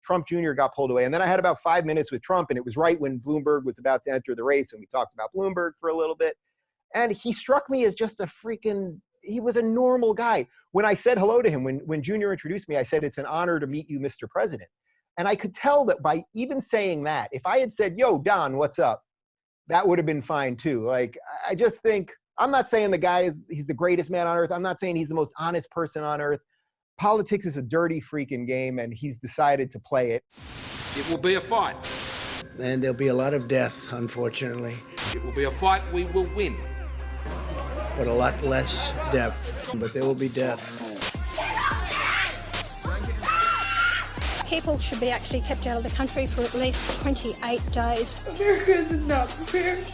Trump Jr. got pulled away. And then I had about 5 minutes with Trump, and it was right when Bloomberg was about to enter the race, and we talked about Bloomberg for a little bit. And he struck me as just he was a normal guy. When I said hello to him, when Junior introduced me, I said, "It's an honor to meet you, Mr. President." And I could tell that by even saying that, if I had said, "Yo, Don, what's up?" that would have been fine too. Like, I just think, I'm not saying the guy he's the greatest man on earth. I'm not saying he's the most honest person on earth. Politics is a dirty freaking game, and he's decided to play it. It will be a fight. And there'll be a lot of death, unfortunately. It will be a fight we will win. But a lot less death. But there will be death. People should be actually kept out of the country for at least 28 days. America is not prepared.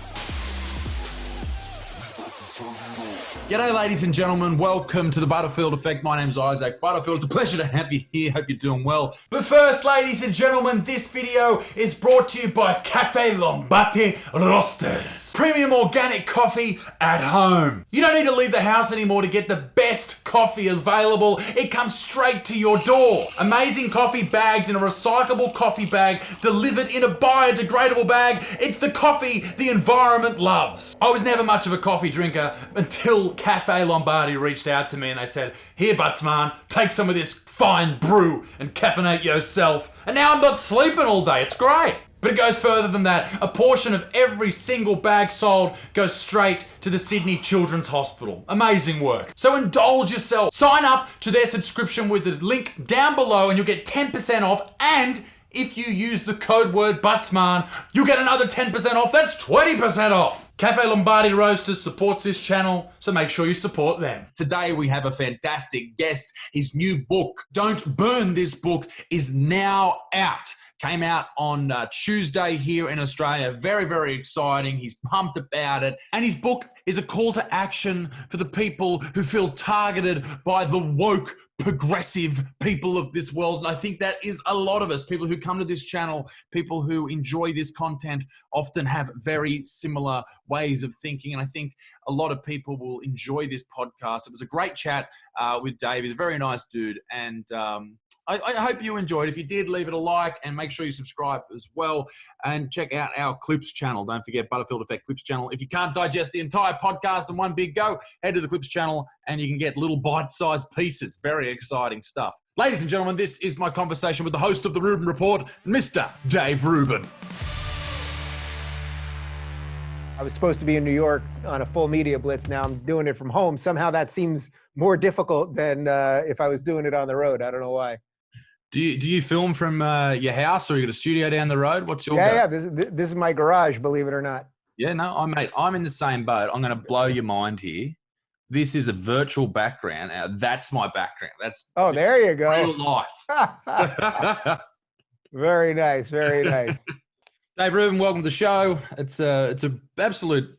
G'day, ladies and gentlemen. Welcome to the Butterfield Effect. My name's Isaac Butterfield. It's a pleasure to have you here. Hope you're doing well. But first, ladies and gentlemen, this video is brought to you by Cafe Lombardi Roasters. Premium organic coffee at home. You don't need to leave the house anymore to get the best coffee available. It comes straight to your door. Amazing coffee bagged in a recyclable coffee bag, delivered in a biodegradable bag. It's the coffee the environment loves. I was never much of a coffee drinker until Cafe Lombardi reached out to me and they said, "Here, Buttsman, take some of this fine brew and caffeinate yourself." And now I'm not sleeping all day. It's great. But it goes further than that. A portion of every single bag sold goes straight to the Sydney Children's Hospital. Amazing work. So indulge yourself. Sign up to their subscription with the link down below and you'll get 10% off. And if you use the code word Buttsman, you'll get another 10% off. That's 20% off. Cafe Lombardi Roasters supports this channel, so make sure you support them. Today we have a fantastic guest. His new book, Don't Burn This Book, is now out. Came out on Tuesday here in Australia. Very, very exciting. He's pumped about it. And his book is a call to action for the people who feel targeted by the woke, progressive people of this world. And I think that is a lot of us. People who come to this channel, people who enjoy this content often have very similar ways of thinking. And I think a lot of people will enjoy this podcast. It was a great chat with Dave. He's a very nice dude. And I hope you enjoyed. If you did, leave it a like and make sure you subscribe as well. And check out our Clips channel. Don't forget Butterfield Effect Clips channel. If you can't digest the entire podcast in one big go, head to the Clips channel and you can get little bite-sized pieces. Very exciting stuff. Ladies and gentlemen, this is my conversation with the host of the Rubin Report, Mr. Dave Rubin. I was supposed to be in New York on a full media blitz. Now I'm doing it from home. Somehow that seems more difficult than if I was doing it on the road. I don't know why. Do you film from your house, or you got a studio down the road? What's your Yeah. This is my garage, believe it or not. Yeah, no, mate, I'm in the same boat. I'm going to blow your mind here. This is a virtual background. That's my background. There you go. Real life. Very nice. Very nice. Dave Rubin, welcome to the show. It's a absolute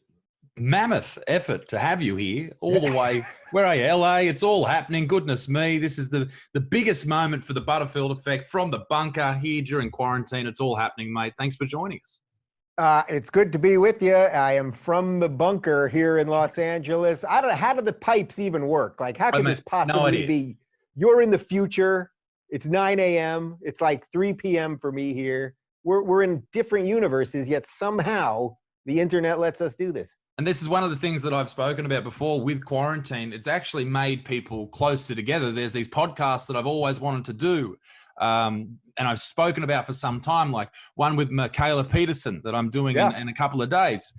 mammoth effort to have you here all the way. Where are you? LA? It's all happening. Goodness me. This is the biggest moment for the Butterfield Effect from the bunker here during quarantine. It's all happening, mate. Thanks for joining us. It's good to be with you. I am from the bunker here in Los Angeles. I don't know, how do the pipes even work? Like, how could this possibly be? You're in the future. It's 9 a.m. It's like 3 p.m. for me here. We're in different universes, yet somehow the internet lets us do this. And this is one of the things that I've spoken about before with quarantine. It's actually made people closer together. There's these podcasts that I've always wanted to do. And I've spoken about for some time, like one with Jordan Peterson that I'm doing in a couple of days.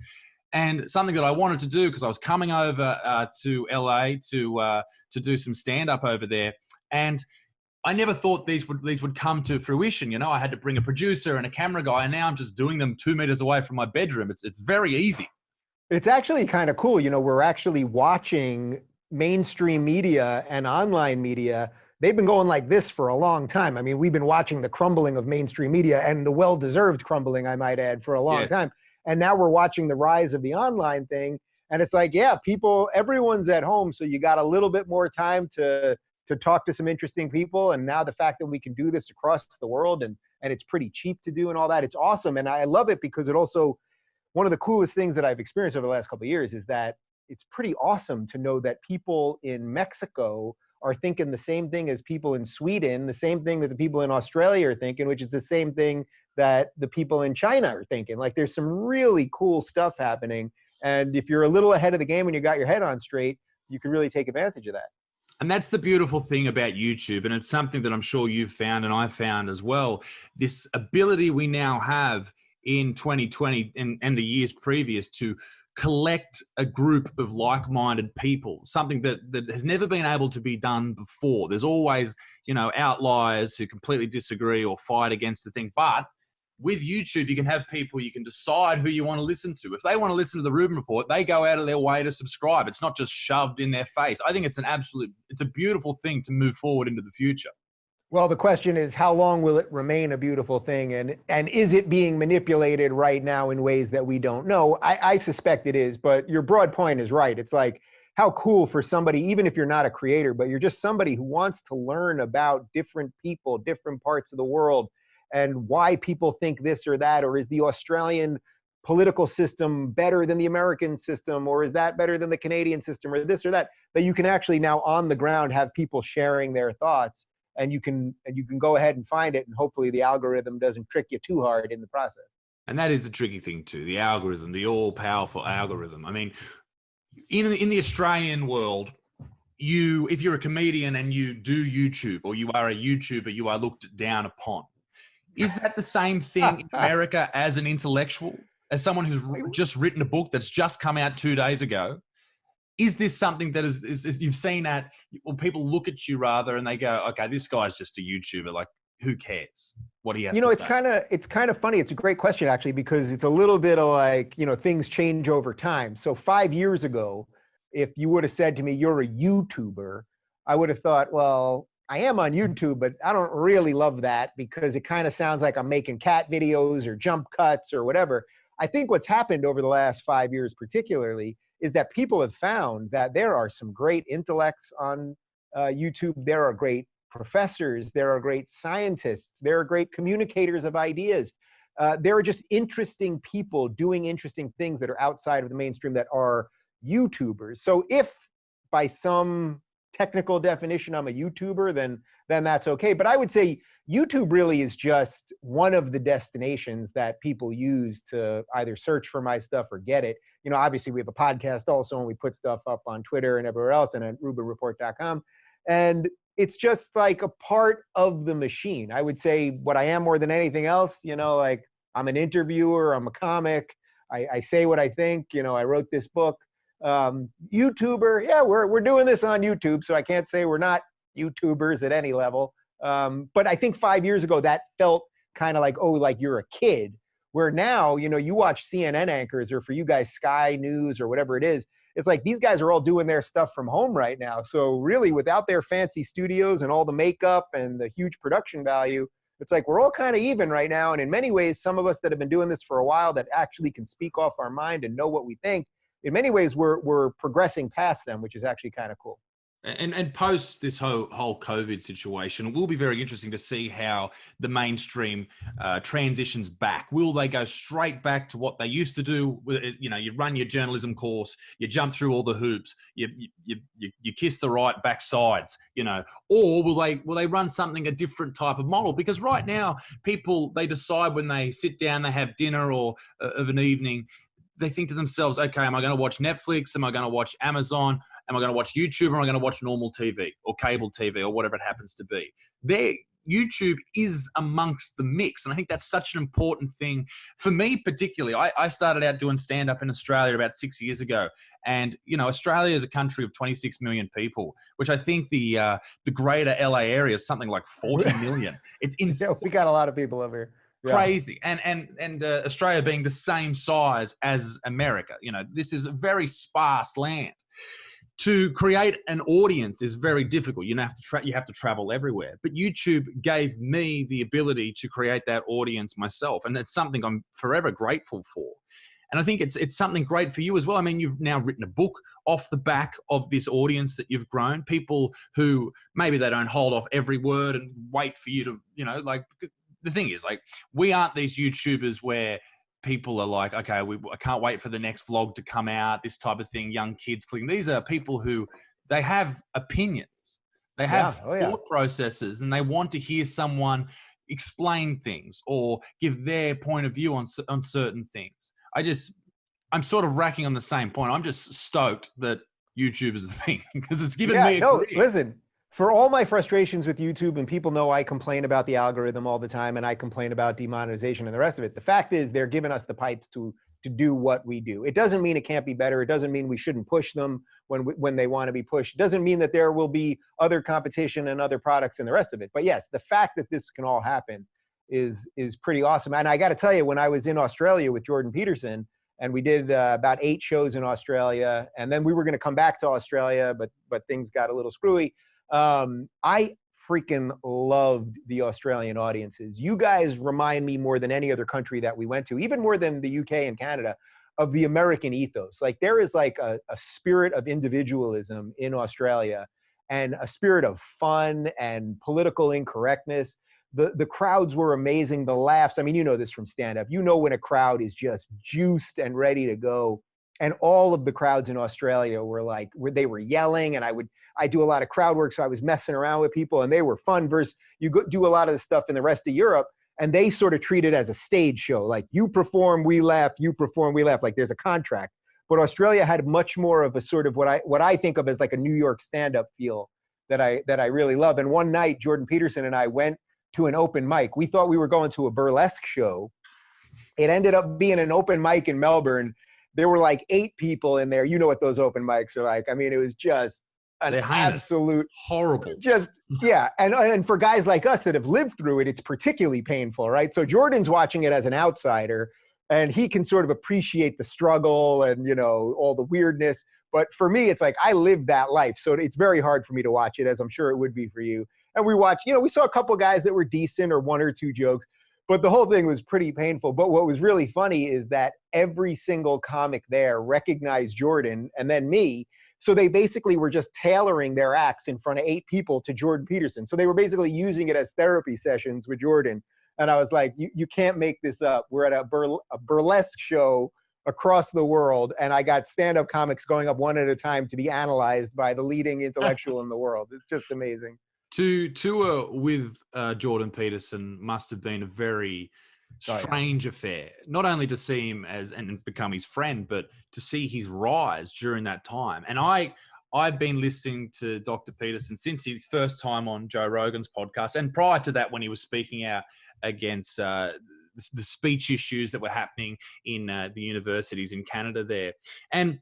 And something that I wanted to do because I was coming over to LA to do some stand-up over there. And I never thought these would come to fruition. You know, I had to bring a producer and a camera guy, and now I'm just doing them 2 meters away from my bedroom. It's very easy. It's actually kind of cool. You know, we're actually watching mainstream media and online media. They've been going like this for a long time. I mean, we've been watching the crumbling of mainstream media, and the well-deserved crumbling, I might add, for a long time. And now we're watching the rise of the online thing. And it's like, yeah, everyone's at home. So you got a little bit more time to talk to some interesting people. And now the fact that we can do this across the world and it's pretty cheap to do and all that, it's awesome. And I love it because it also, one of the coolest things that I've experienced over the last couple of years is that it's pretty awesome to know that people in Mexico are thinking the same thing as people in Sweden, the same thing that the people in Australia are thinking, which is the same thing that the people in China are thinking. Like, there's some really cool stuff happening. And if you're a little ahead of the game and you got your head on straight, you can really take advantage of that. And that's the beautiful thing about YouTube. And it's something that I'm sure you've found and I've found as well. This ability we now have in 2020 and the years previous to collect a group of like-minded people, something that has never been able to be done before. There's always, outliers who completely disagree or fight against the thing. But with YouTube, you can have people, you can decide who you want to listen to. If they want to listen to the Rubin Report, they go out of their way to subscribe. It's not just shoved in their face. I think it's a beautiful thing to move forward into the future. Well, the question is, how long will it remain a beautiful thing? And is it being manipulated right now in ways that we don't know? I suspect it is, but your broad point is right. It's like, how cool for somebody, even if you're not a creator, but you're just somebody who wants to learn about different people, different parts of the world, and why people think this or that, or is the Australian political system better than the American system, or is that better than the Canadian system, or this or that, that you can actually now on the ground have people sharing their thoughts, and you can go ahead and find it, and hopefully the algorithm doesn't trick you too hard in the process. And that is a tricky thing too, the algorithm, the all-powerful algorithm. I mean, in the Australian world, if you're a comedian and you do YouTube, or you are a YouTuber, you are looked down upon. Is that the same thing in America as an intellectual, as someone who's just written a book that's just come out 2 days ago? Is this something that is you've seen that, or people look at you rather and they go, okay, this guy's just a YouTuber, like, who cares what he has to say? It's kind of funny. It's a great question, actually, because it's a little bit of like, things change over time. So 5 years ago, if you would have said to me, you're a YouTuber, I would have thought, well, I am on YouTube, but I don't really love that because it kind of sounds like I'm making cat videos or jump cuts or whatever. I think what's happened over the last 5 years particularly is that people have found that there are some great intellects on YouTube. There are great professors. There are great scientists. There are great communicators of ideas. There are just interesting people doing interesting things that are outside of the mainstream that are YouTubers. So if by some technical definition I'm a YouTuber, then that's okay. But I would say YouTube really is just one of the destinations that people use to either search for my stuff or get it. Obviously we have a podcast also, and we put stuff up on Twitter and everywhere else, and at RUBIN'Report.com. And it's just like a part of the machine. I would say what I am more than anything else, like, I'm an interviewer, I'm a comic, I say what I think, I wrote this book. YouTuber, yeah, we're doing this on YouTube, so I can't say we're not YouTubers at any level. But I think 5 years ago that felt kind of like, oh, like you're a kid. Where now, you watch CNN anchors, or for you guys, Sky News or whatever it is, it's like these guys are all doing their stuff from home right now. So really, without their fancy studios and all the makeup and the huge production value, it's like we're all kind of even right now. And in many ways, some of us that have been doing this for a while, that actually can speak off our mind and know what we think, in many ways, we're progressing past them, which is actually kind of cool. And post this whole COVID situation, it will be very interesting to see how the mainstream transitions back. Will they go straight back to what they used to do? You run your journalism course, you jump through all the hoops, you kiss the right backsides, or will they run a different type of model? Because right now, people, they decide when they sit down, they have dinner or of an evening, they think to themselves, okay, am I going to watch Netflix? Am I going to watch Amazon? Am I going to watch YouTube, or am I going to watch normal TV or cable TV or whatever it happens to be? YouTube is amongst the mix. And I think that's such an important thing for me, particularly. I started out doing stand-up in Australia about 6 years ago. And, Australia is a country of 26 million people, which I think the greater LA area is something like 40 million. It's insane. We got a lot of people over here. Yeah. Crazy. And Australia being the same size as America, this is a very sparse land. To create an audience is very difficult. You have to travel everywhere. But YouTube gave me the ability to create that audience myself, and that's something I'm forever grateful for. And I think it's something great for you as well. I mean, you've now written a book off the back of this audience that you've grown. People who maybe they don't hold off every word and wait for you to, the thing is, like, we aren't these YouTubers where people are like, okay, I can't wait for the next vlog to come out, this type of thing, young kids clicking. These are people who, they have opinions. They have Yeah. Oh, yeah. thought processes, and they want to hear someone explain things or give their point of view on certain things. I'm sort of racking on the same point. I'm just stoked that YouTube is a thing because it's given me a career. Listen, for all my frustrations with YouTube, and people know I complain about the algorithm all the time, and I complain about demonetization and the rest of it. The fact is they're giving us the pipes to do what we do. It doesn't mean it can't be better. It doesn't mean we shouldn't push them when they want to be pushed. It doesn't mean that there will be other competition and other products and the rest of it. But yes, the fact that this can all happen is pretty awesome. And I got to tell you, when I was in Australia with Jordan Peterson, and we did about 8 shows in Australia, and then we were going to come back to Australia, but things got a little screwy. I freaking loved the Australian audiences. You guys remind me more than any other country that we went to, even more than the UK and Canada, of the American ethos. Like there is like a spirit of individualism in Australia and a spirit of fun and political incorrectness. The crowds were amazing. The laughs. I mean, you know this from stand-up. You know when a crowd is just juiced and ready to go. And all of the crowds in Australia were like, they were yelling, and I do a lot of crowd work, so I was messing around with people, and they were fun. Versus you do a lot of the stuff in the rest of Europe, and they sort of treat it as a stage show. Like you perform, we laugh, you perform, we laugh. Like there's a contract. But Australia had much more of a sort of what I think of as like a New York stand-up feel that I really love. And one night, Jordan Peterson and I went to an open mic. We thought we were going to a burlesque show. It ended up being an open mic in Melbourne. There were like 8 people in there. You know what those open mics are like. I mean, it was just an absolute horrible. Just, yeah. And for guys like us that have lived through it, it's particularly painful, right? So Jordan's watching it as an outsider, and he can sort of appreciate the struggle and, you know, all the weirdness. But for me, it's like I lived that life. So it's very hard for me to watch it, as I'm sure it would be for you. And we watched, you know, we saw a couple guys that were decent or 1 or 2 jokes, but the whole thing was pretty painful. But what was really funny is that every single comic there recognized Jordan and then me. So they basically were just tailoring their acts in front of 8 people to Jordan Peterson. So they were basically using it as therapy sessions with Jordan. And I was like, you can't make this up. We're at a burlesque show across the world, and I got stand-up comics going up one at a time to be analyzed by the leading intellectual in the world. It's just amazing. To tour with Jordan Peterson must have been a very strange affair. Not only to see him and become his friend, but to see his rise during that time. And I've been listening to Dr. Peterson since his first time on Joe Rogan's podcast, and prior to that, when he was speaking out against the speech issues that were happening in the universities in Canada there. And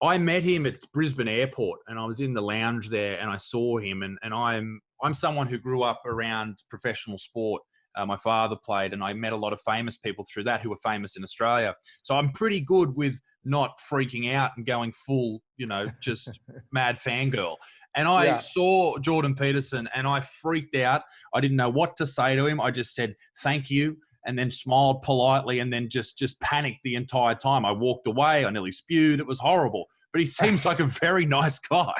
I met him at Brisbane Airport, and I was in the lounge there, and I saw him. And I'm someone who grew up around professional sport. My father played, and I met a lot of famous people through that who were famous in Australia. So I'm pretty good with not freaking out and going full, you know, just mad fangirl. And I saw Jordan Peterson, and I freaked out. I didn't know what to say to him. I just said, thank you, and then smiled politely, and then just panicked the entire time. I walked away. I nearly spewed. It was horrible. But he seems like a very nice guy.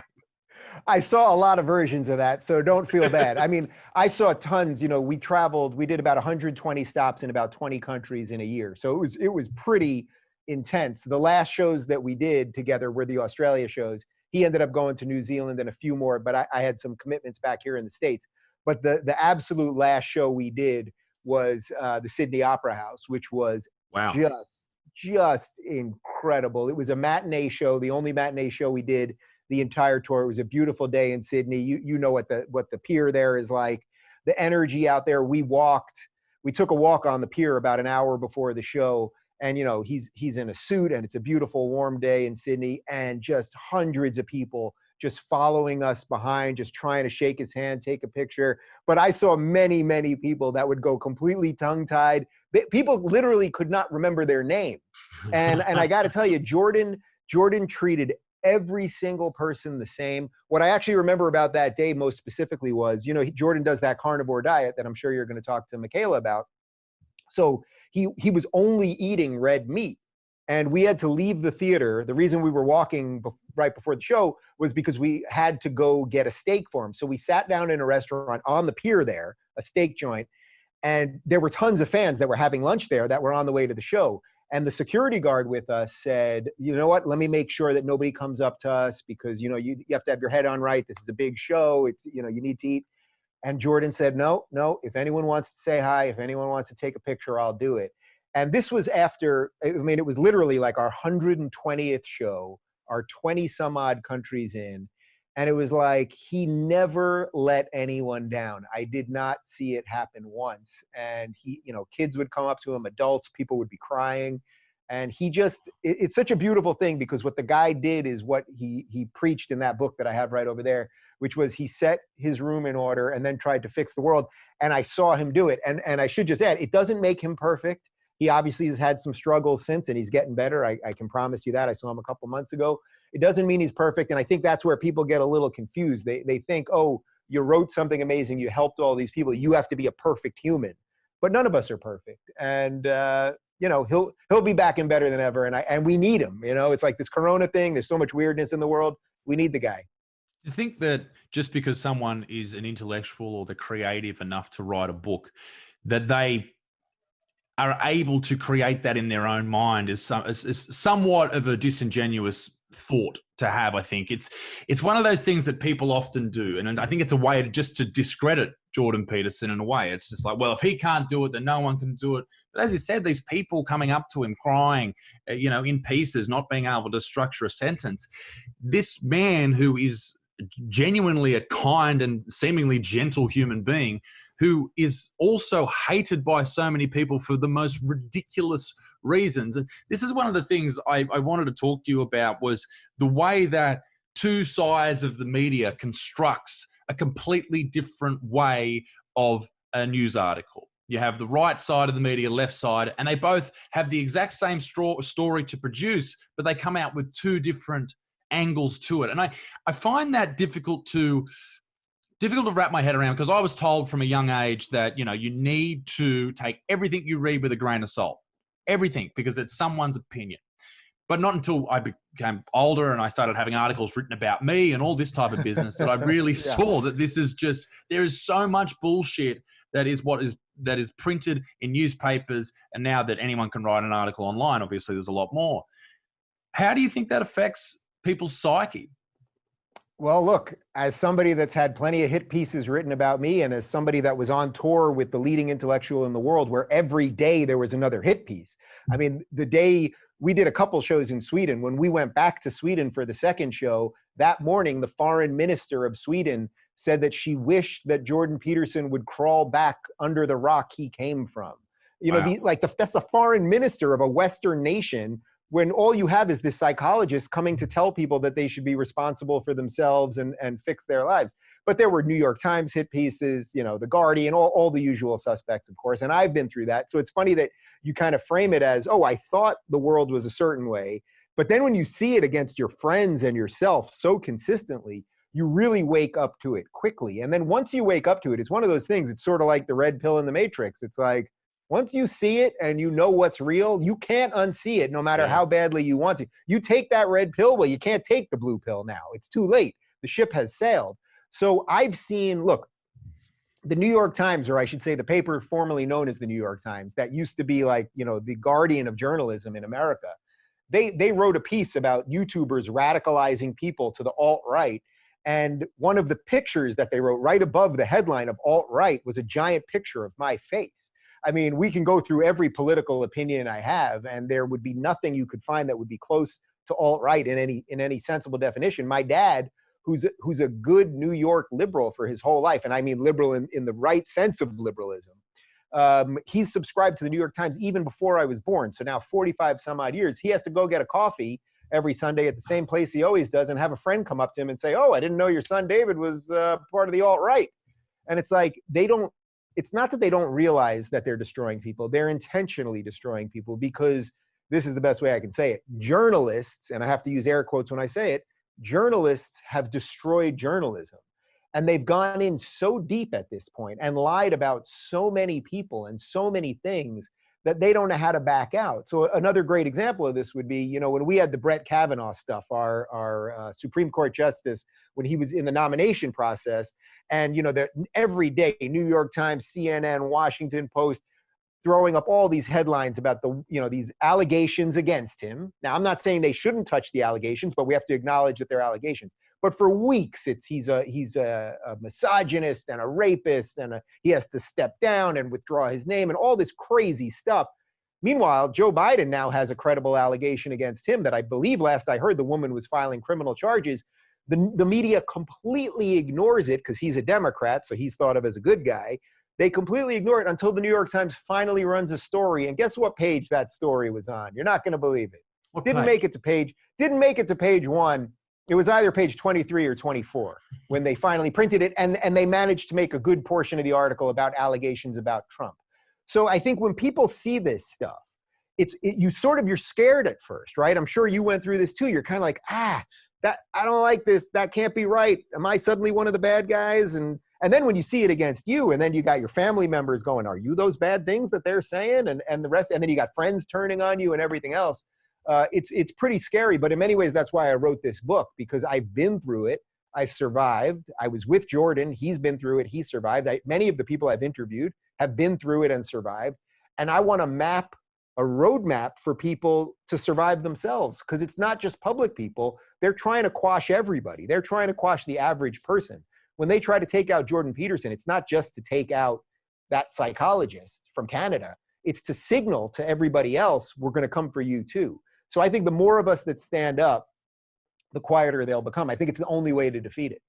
I saw a lot of versions of that, so don't feel bad. I mean, I saw tons. You know, we did about 120 stops in about 20 countries in a year. So it was pretty intense. The last shows that we did together were the Australia shows. He ended up going to New Zealand and a few more, but I had some commitments back here in the States. But the absolute last show we did was the Sydney Opera House, which was just incredible. It was a matinee show, the only matinee show we did the entire tour. It was a beautiful day in Sydney. You know what the pier there is like. The energy out there. We took a walk on the pier about an hour before the show, and you know he's in a suit, and it's a beautiful warm day in Sydney, and just hundreds of people just following us behind, just trying to shake his hand, take a picture. But I saw many, many people that would go completely tongue-tied. People literally could not remember their name. And I got to tell you, Jordan treated every single person the same. What I actually remember about that day most specifically was, you know, Jordan does that carnivore diet that I'm sure you're going to talk to Michaela about. So he was only eating red meat. And we had to leave the theater. The reason we were walking right before the show was because we had to go get a steak for him. So we sat down in a restaurant on the pier there, a steak joint, and there were tons of fans that were having lunch there that were on the way to the show. And the security guard with us said, you know what, let me make sure that nobody comes up to us because, you know, you have to have your head on right. This is a big show. It's, you know, you need to eat. And Jordan said, no, if anyone wants to say hi, if anyone wants to take a picture, I'll do it. And this was after, I mean, it was literally like our 120th show, our 20 some odd countries in. And it was like, he never let anyone down. I did not see it happen once. And he, you know, kids would come up to him, adults, people would be crying. And he just, it's such a beautiful thing because what the guy did is what he preached in that book that I have right over there, which was he set his room in order and then tried to fix the world. And I saw him do it. And I should just add, it doesn't make him perfect. He obviously has had some struggles since, and he's getting better. I can promise you that. I saw him a couple months ago. It doesn't mean he's perfect. And I think that's where people get a little confused. They think, oh, you wrote something amazing. You helped all these people. You have to be a perfect human. But none of us are perfect. And, you know, he'll be back and better than ever. And we need him. You know, it's like this Corona thing. There's so much weirdness in the world. We need the guy. Do you think that just because someone is an intellectual or they're creative enough to write a book, that they are able to create that in their own mind is somewhat of a disingenuous thought to have? I think it's one of those things that people often do, and I think it's a way to discredit Jordan Peterson in a way. It's just like, well, if he can't do it, then no one can do it. But as you said, these people coming up to him crying, you know, in pieces, not being able to structure a sentence. This man who is genuinely a kind and seemingly gentle human being, who is also hated by so many people for the most ridiculous reasons. And this is one of the things I wanted to talk to you about, was the way that two sides of the media constructs a completely different way of a news article. You have the right side of the media, left side, and they both have the exact same story to produce, but they come out with two different angles to it. And I find that difficult to wrap my head around, because I was told from a young age that, you know, you need to take everything you read with a grain of salt, everything, because it's someone's opinion. But not until I became older and I started having articles written about me and all this type of business that I really saw that this is just, there is so much bullshit that is printed in newspapers, and now that anyone can write an article online, obviously there's a lot more. How do you think that affects people's psyche? Well, look, as somebody that's had plenty of hit pieces written about me, and as somebody that was on tour with the leading intellectual in the world, where every day there was another hit piece. I mean, the day we did a couple shows in Sweden, when we went back to Sweden for the second show, that morning, the foreign minister of Sweden said that she wished that Jordan Peterson would crawl back under the rock he came from. You know, that's the foreign minister of a Western nation, when all you have is this psychologist coming to tell people that they should be responsible for themselves and fix their lives. But there were New York Times hit pieces, you know, The Guardian, all the usual suspects, of course. And I've been through that. So it's funny that you kind of frame it as, oh, I thought the world was a certain way. But then when you see it against your friends and yourself so consistently, you really wake up to it quickly. And then once you wake up to it, it's one of those things. It's sort of like the red pill in the Matrix. It's like, once you see it and you know what's real, you can't unsee it no matter how badly you want to. You take that red pill, well, you can't take the blue pill now. It's too late. The ship has sailed. So I've seen, look, the New York Times, or I should say the paper formerly known as the New York Times, that used to be like, you know, the Guardian of journalism in America. They wrote a piece about YouTubers radicalizing people to the alt-right. And one of the pictures that they wrote right above the headline of alt-right was a giant picture of my face. I mean, we can go through every political opinion I have, and there would be nothing you could find that would be close to alt-right in any sensible definition. My dad, who's a good New York liberal for his whole life, and I mean liberal in the right sense of liberalism, he's subscribed to the New York Times even before I was born. So now 45 some odd years, he has to go get a coffee every Sunday at the same place he always does and have a friend come up to him and say, oh, I didn't know your son David was part of the alt-right. And it's like, it's not that they don't realize that they're destroying people. They're intentionally destroying people, because this is the best way I can say it. Journalists, and I have to use air quotes when I say it, journalists have destroyed journalism. And they've gone in so deep at this point and lied about so many people and so many things that they don't know how to back out. So another great example of this would be, you know, when we had the Brett Kavanaugh stuff, our Supreme Court justice, when he was in the nomination process, and, you know, that every day, New York Times, CNN, Washington Post, throwing up all these headlines about these allegations against him. Now, I'm not saying they shouldn't touch the allegations, but we have to acknowledge that they're allegations. But for weeks, he's a misogynist and a rapist, and he has to step down and withdraw his name and all this crazy stuff. Meanwhile, Joe Biden now has a credible allegation against him that I believe, last I heard, the woman was filing criminal charges. The media completely ignores it because he's a Democrat, so he's thought of as a good guy. They completely ignore it until the New York Times finally runs a story. And guess what page that story was on? You're not going to believe it. Didn't make it to page 1. It was either page 23 or 24 when they finally printed it, and they managed to make a good portion of the article about allegations about Trump. So I think when people see this stuff, you're scared at first, right? I'm sure you went through this too. You're kind of like, that I don't like this. That can't be right. Am I suddenly one of the bad guys? And then when you see it against you, and then you got your family members going, are you those bad things that they're saying? And the rest, and then you got friends turning on you and everything else. It's pretty scary, but in many ways, that's why I wrote this book, because I've been through it. I survived. I was with Jordan. He's been through it. He survived. Many of the people I've interviewed have been through it and survived. And I want to map a roadmap for people to survive themselves, because it's not just public people. They're trying to quash everybody. They're trying to quash the average person. When they try to take out Jordan Peterson, it's not just to take out that psychologist from Canada. It's to signal to everybody else, we're going to come for you too. So I think the more of us that stand up, the quieter they'll become. I think it's the only way to defeat it.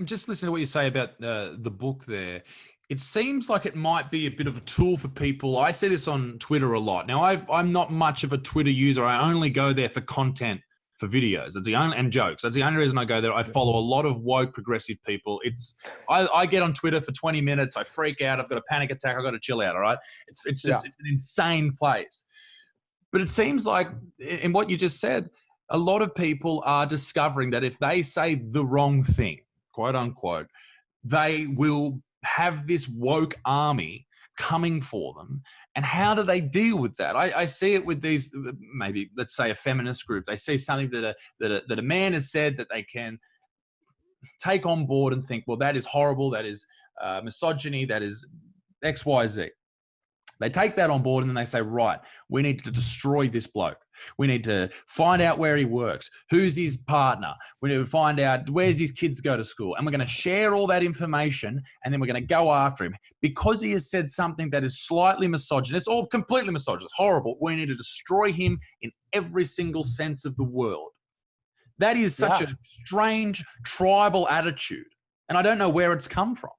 Just listen to what you say about the book there. It seems like it might be a bit of a tool for people. I see this on Twitter a lot. Now, I'm not much of a Twitter user. I only go there for content, for videos. That's the only, and jokes. That's the only reason I go there. I follow a lot of woke progressive people. I get on Twitter for 20 minutes. I freak out. I've got a panic attack. I've got to chill out. All right. It's an insane place. But it seems like, in what you just said, a lot of people are discovering that if they say the wrong thing, quote unquote, they will have this woke army coming for them. And how do they deal with that? I see it with these, maybe, let's say, a feminist group. They see something that a man has said that they can take on board and think, well, that is horrible. That is misogyny. That is X, Y, Z. They take that on board and then they say, right, we need to destroy this bloke. We need to find out where he works, who's his partner. We need to find out where's his kids go to school. And we're going to share all that information, and then we're going to go after him. Because he has said something that is slightly misogynist or completely misogynist, horrible, we need to destroy him in every single sense of the word. That is such a strange tribal attitude. And I don't know where it's come from.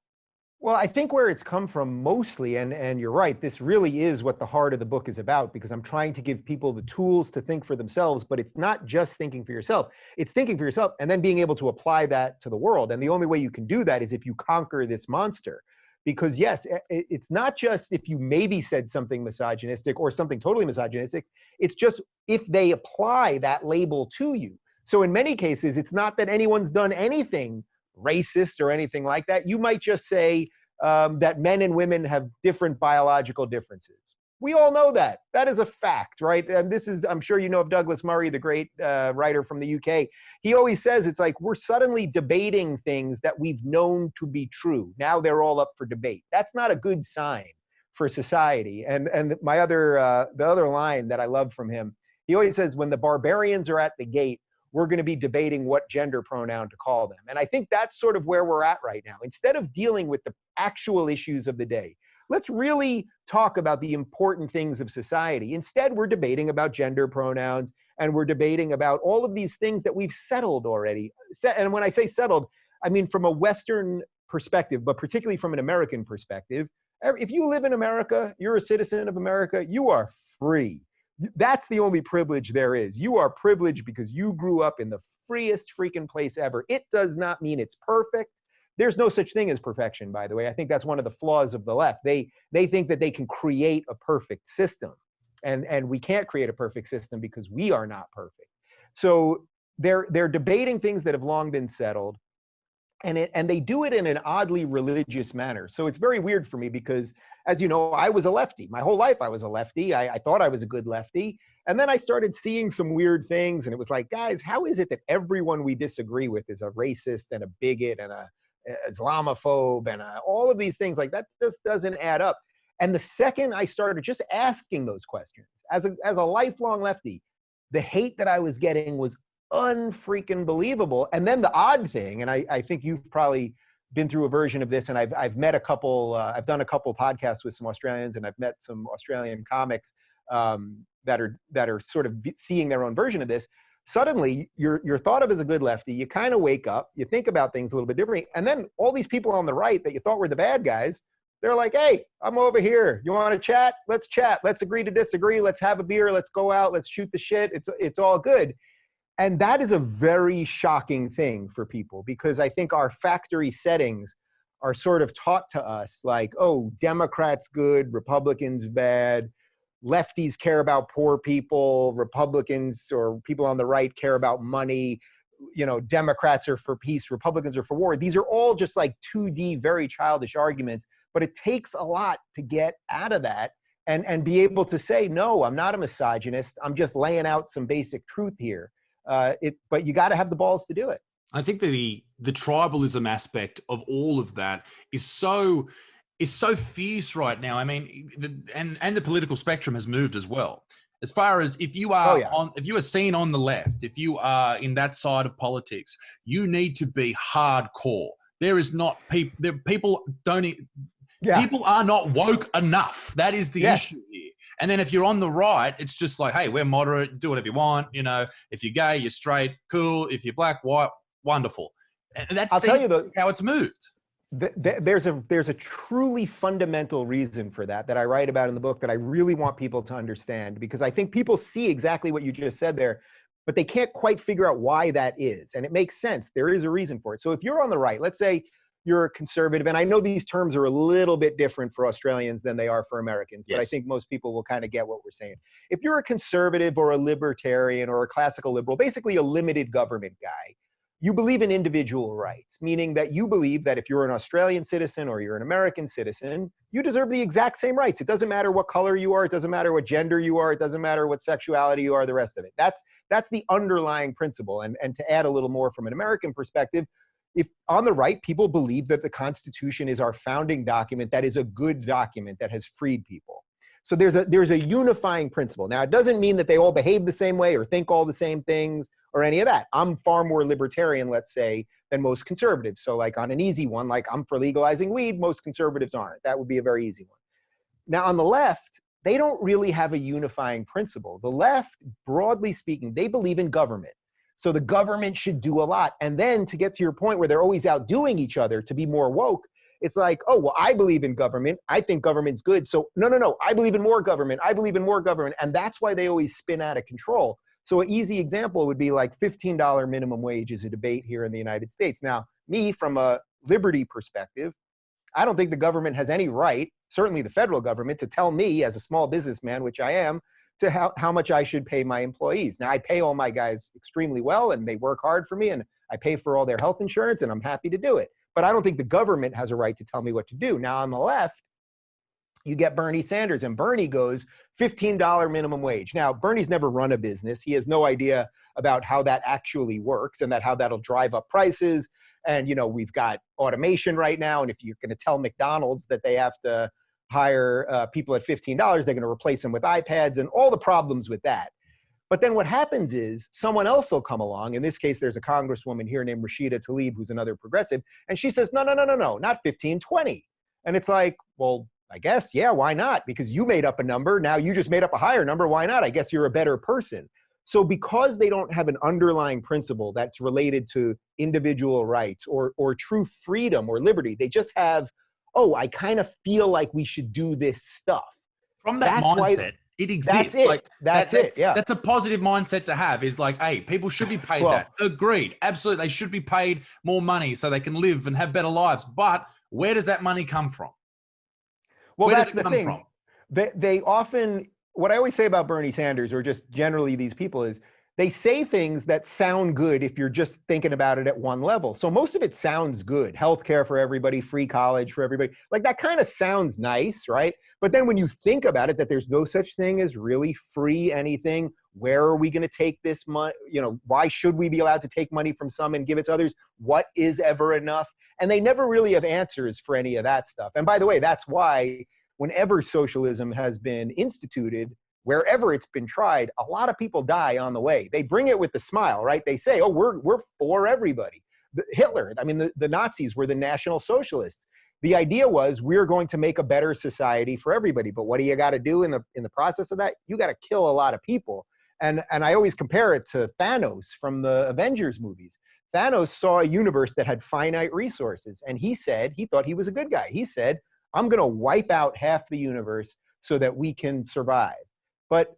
Well, I think where it's come from mostly, and you're right, this really is what the heart of the book is about, because I'm trying to give people the tools to think for themselves, but it's not just thinking for yourself. It's thinking for yourself and then being able to apply that to the world. And the only way you can do that is if you conquer this monster. Because yes, it's not just if you maybe said something misogynistic or something totally misogynistic, it's just if they apply that label to you. So in many cases, it's not that anyone's done anything racist or anything like that. You might just say that men and women have different biological differences. We all know that. That is a fact, right? And this is, I'm sure you know of Douglas Murray, the great writer from the UK. He always says it's like we're suddenly debating things that we've known to be true. Now they're all up for debate. That's not a good sign for society. And my the other line that I love from him, he always says, when the barbarians are at the gate, we're going to be debating what gender pronoun to call them. And I think that's sort of where we're at right now. Instead of dealing with the actual issues of the day, let's really talk about the important things of society. Instead, we're debating about gender pronouns, and we're debating about all of these things that we've settled already. And when I say settled, I mean from a Western perspective, but particularly from an American perspective. If you live in America, you're a citizen of America, you are free. That's the only privilege there is. You are privileged because you grew up in the freest freaking place ever. It does not mean it's perfect. There's no such thing as perfection, by the way. I think that's one of the flaws of the left. They think that they can create a perfect system. And we can't create a perfect system because we are not perfect. So they're debating things that have long been settled. And they do it in an oddly religious manner. So it's very weird for me because, as you know, I was a lefty. My whole life I was a lefty. I thought I was a good lefty. And then I started seeing some weird things. And it was like, guys, how is it that everyone we disagree with is a racist and a bigot and a Islamophobe and all of these things? Like, that just doesn't add up. And the second I started just asking those questions, as a lifelong lefty, the hate that I was getting was unfreaking believable. And then the odd thing, and I think you've probably been through a version of this, and I've met a couple, I've done a couple podcasts with some Australians, and I've met some Australian comics that are sort of seeing their own version of this. Suddenly, you're thought of as a good lefty. You kind of wake up, you think about things a little bit differently, and then all these people on the right that you thought were the bad guys, they're like, hey, I'm over here. You want to chat? Let's chat. Let's agree to disagree. Let's have a beer. Let's go out. Let's shoot the shit. It's all good. And that is a very shocking thing for people, because I think our factory settings are sort of taught to us like, oh, Democrats good, Republicans bad, lefties care about poor people, Republicans or people on the right care about money, you know, Democrats are for peace, Republicans are for war. These are all just like 2D, very childish arguments, but it takes a lot to get out of that and be able to say, no, I'm not a misogynist. I'm just laying out some basic truth here. But you got to have the balls to do it. I think the tribalism aspect of all of that is so fierce right now. I mean, the political spectrum has moved as well. As far as if you are if you are seen on the left, if you are in that side of politics, you need to be hardcore. There is not people don't. People are not woke enough. That is the issue here. And then if you're on the right, it's just like, hey, we're moderate, do whatever you want. You know, if you're gay, you're straight, cool. If you're black, white, wonderful. And that's how it's moved. There's a truly fundamental reason for that I write about in the book that I really want people to understand, because I think people see exactly what you just said there, but they can't quite figure out why that is. And it makes sense. There is a reason for it. So if you're on the right, let's say you're a conservative, and I know these terms are a little bit different for Australians than they are for Americans, but I think most people will kind of get what we're saying. If you're a conservative or a libertarian or a classical liberal, basically a limited government guy, you believe in individual rights, meaning that you believe that if you're an Australian citizen or you're an American citizen, you deserve the exact same rights. It doesn't matter what color you are. It doesn't matter what gender you are. It doesn't matter what sexuality you are, the rest of it. That's the underlying principle. And to add a little more from an American perspective, if on the right, people believe that the Constitution is our founding document, that is a good document that has freed people. So there's a unifying principle. Now, it doesn't mean that they all behave the same way or think all the same things or any of that. I'm far more libertarian, let's say, than most conservatives. So like on an easy one, like I'm for legalizing weed, most conservatives aren't. That would be a very easy one. Now on the left, they don't really have a unifying principle. The left, broadly speaking, they believe in government. So the government should do a lot. And then to get to your point where they're always outdoing each other to be more woke, it's like, oh, well, I believe in government. I think government's good. So no, I believe in more government. I believe in more government. And that's why they always spin out of control. So an easy example would be like $15 minimum wage is a debate here in the United States. Now, me, from a liberty perspective, I don't think the government has any right, certainly the federal government, to tell me as a small businessman, which I am, to how much I should pay my employees. Now, I pay all my guys extremely well, and they work hard for me, and I pay for all their health insurance, and I'm happy to do it. But I don't think the government has a right to tell me what to do. Now, on the left, you get Bernie Sanders, and Bernie goes $15 minimum wage. Now, Bernie's never run a business. He has no idea about how that actually works and how that'll drive up prices. And, you know, we've got automation right now, and if you're going to tell McDonald's that they have to hire people at $15, they're going to replace them with iPads and all the problems with that. But then what happens is someone else will come along. In this case, there's a congresswoman here named Rashida Tlaib, who's another progressive. And she says, no, not 15, 20. And it's like, well, I guess, yeah, why not? Because you made up a number. Now you just made up a higher number. Why not? I guess you're a better person. So because they don't have an underlying principle that's related to individual rights or true freedom or liberty, they just have, oh, I kind of feel like we should do this stuff. From that mindset, it exists. That's it. Yeah. That's a positive mindset to have, is like, hey, people should be paid that. Agreed. Absolutely. They should be paid more money so they can live and have better lives. But where does that money come from? Well, that's the thing. They often, what I always say about Bernie Sanders, or just generally these people, is they say things that sound good if you're just thinking about it at one level. So most of it sounds good. Healthcare for everybody, free college for everybody. Like that kind of sounds nice, right? But then when you think about it, that there's no such thing as really free anything. Where are we going to take this money? You know, why should we be allowed to take money from some and give it to others? What is ever enough? And they never really have answers for any of that stuff. And by the way, that's why whenever socialism has been instituted, wherever it's been tried, a lot of people die on the way. They bring it with a smile, right? They say, oh, we're for everybody. Hitler, I mean, the Nazis were the National Socialists. The idea was we're going to make a better society for everybody. But what do you got to do in the process of that? You got to kill a lot of people. And I always compare it to Thanos from the Avengers movies. Thanos saw a universe that had finite resources. And he thought he was a good guy. He said, I'm going to wipe out half the universe so that we can survive. But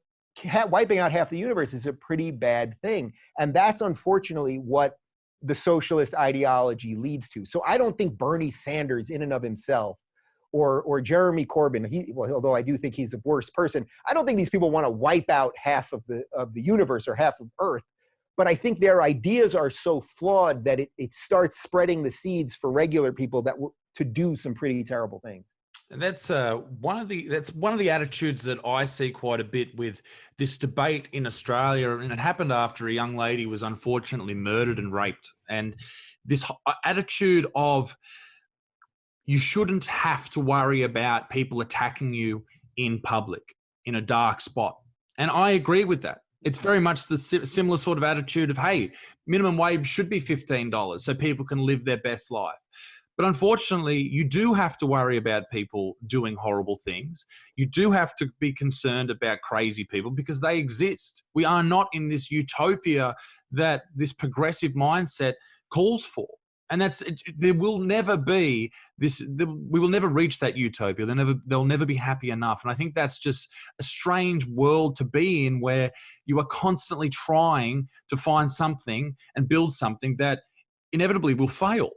wiping out half the universe is a pretty bad thing. And that's unfortunately what the socialist ideology leads to. So I don't think Bernie Sanders in and of himself or Jeremy Corbyn, although I do think he's a worse person, I don't think these people want to wipe out half of the universe or half of Earth. But I think their ideas are so flawed that it starts spreading the seeds for regular people to do some pretty terrible things. And that's one of the attitudes that I see quite a bit with this debate in Australia, and it happened after a young lady was unfortunately murdered and raped. And this attitude of you shouldn't have to worry about people attacking you in public in a dark spot, and I agree with that. It's very much the similar sort of attitude of, hey, minimum wage should be $15 so people can live their best life. But unfortunately, you do have to worry about people doing horrible things. You do have to be concerned about crazy people because they exist. We are not in this utopia that this progressive mindset calls for. And there will never be this, we will never reach that utopia. They'll never be happy enough. And I think that's just a strange world to be in, where you are constantly trying to find something and build something that inevitably will fail.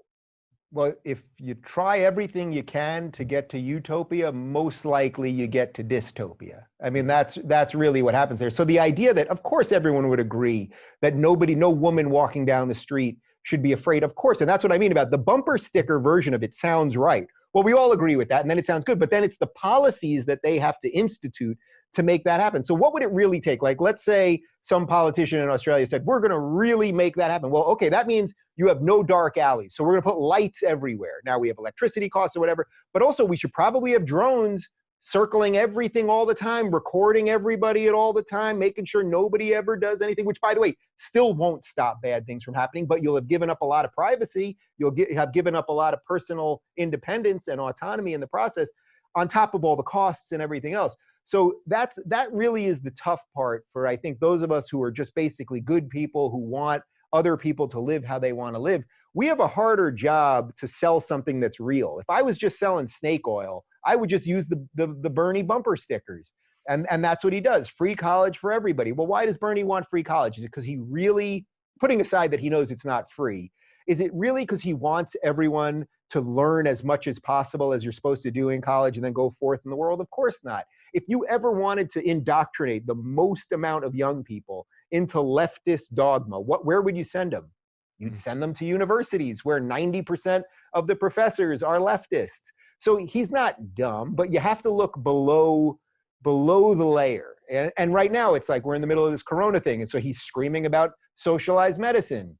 Well, if you try everything you can to get to utopia, most likely you get to dystopia. I mean, that's really what happens there. So the idea that, of course, everyone would agree that no woman walking down the street should be afraid, of course. And that's what I mean about the bumper sticker version of it sounds right. Well, we all agree with that, and then it sounds good. But then it's the policies that they have to institute to make that happen. So what would it really take? Like, let's say some politician in Australia said, we're going to really make that happen. Well, okay, that means you have no dark alleys. So we're going to put lights everywhere. Now we have electricity costs or whatever, but also we should probably have drones circling everything all the time, recording everybody at all the time, making sure nobody ever does anything, which, by the way, still won't stop bad things from happening, but you'll have given up a lot of privacy. You'll have given up a lot of personal independence and autonomy in the process, on top of all the costs and everything else. So that really is the tough part for, I think, those of us who are just basically good people who want other people to live how they want to live. We have a harder job to sell something that's real. If I was just selling snake oil, I would just use the Bernie bumper stickers. And that's what he does. Free college for everybody. Well, why does Bernie want free college? Is it because he really, putting aside that he knows it's not free, is it really because he wants everyone to learn as much as possible as you're supposed to do in college and then go forth in the world? Of course not. If you ever wanted to indoctrinate the most amount of young people into leftist dogma, where would you send them? You'd send them to universities where 90% of the professors are leftists. So he's not dumb, but you have to look below the layer. And right now it's like we're in the middle of this corona thing. And so he's screaming about socialized medicine.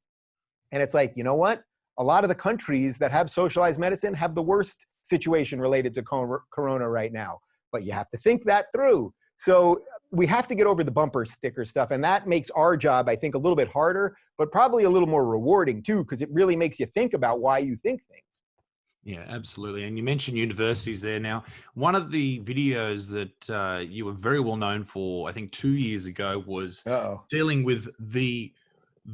And it's like, you know what? A lot of the countries that have socialized medicine have the worst situation related to corona right now. But you have to think that through. So we have to get over the bumper sticker stuff. And that makes our job, I think, a little bit harder, but probably a little more rewarding too, because it really makes you think about why you think things. Yeah, absolutely. And you mentioned universities there. Now, one of the videos that you were very well known for, I think 2 years ago, was dealing with the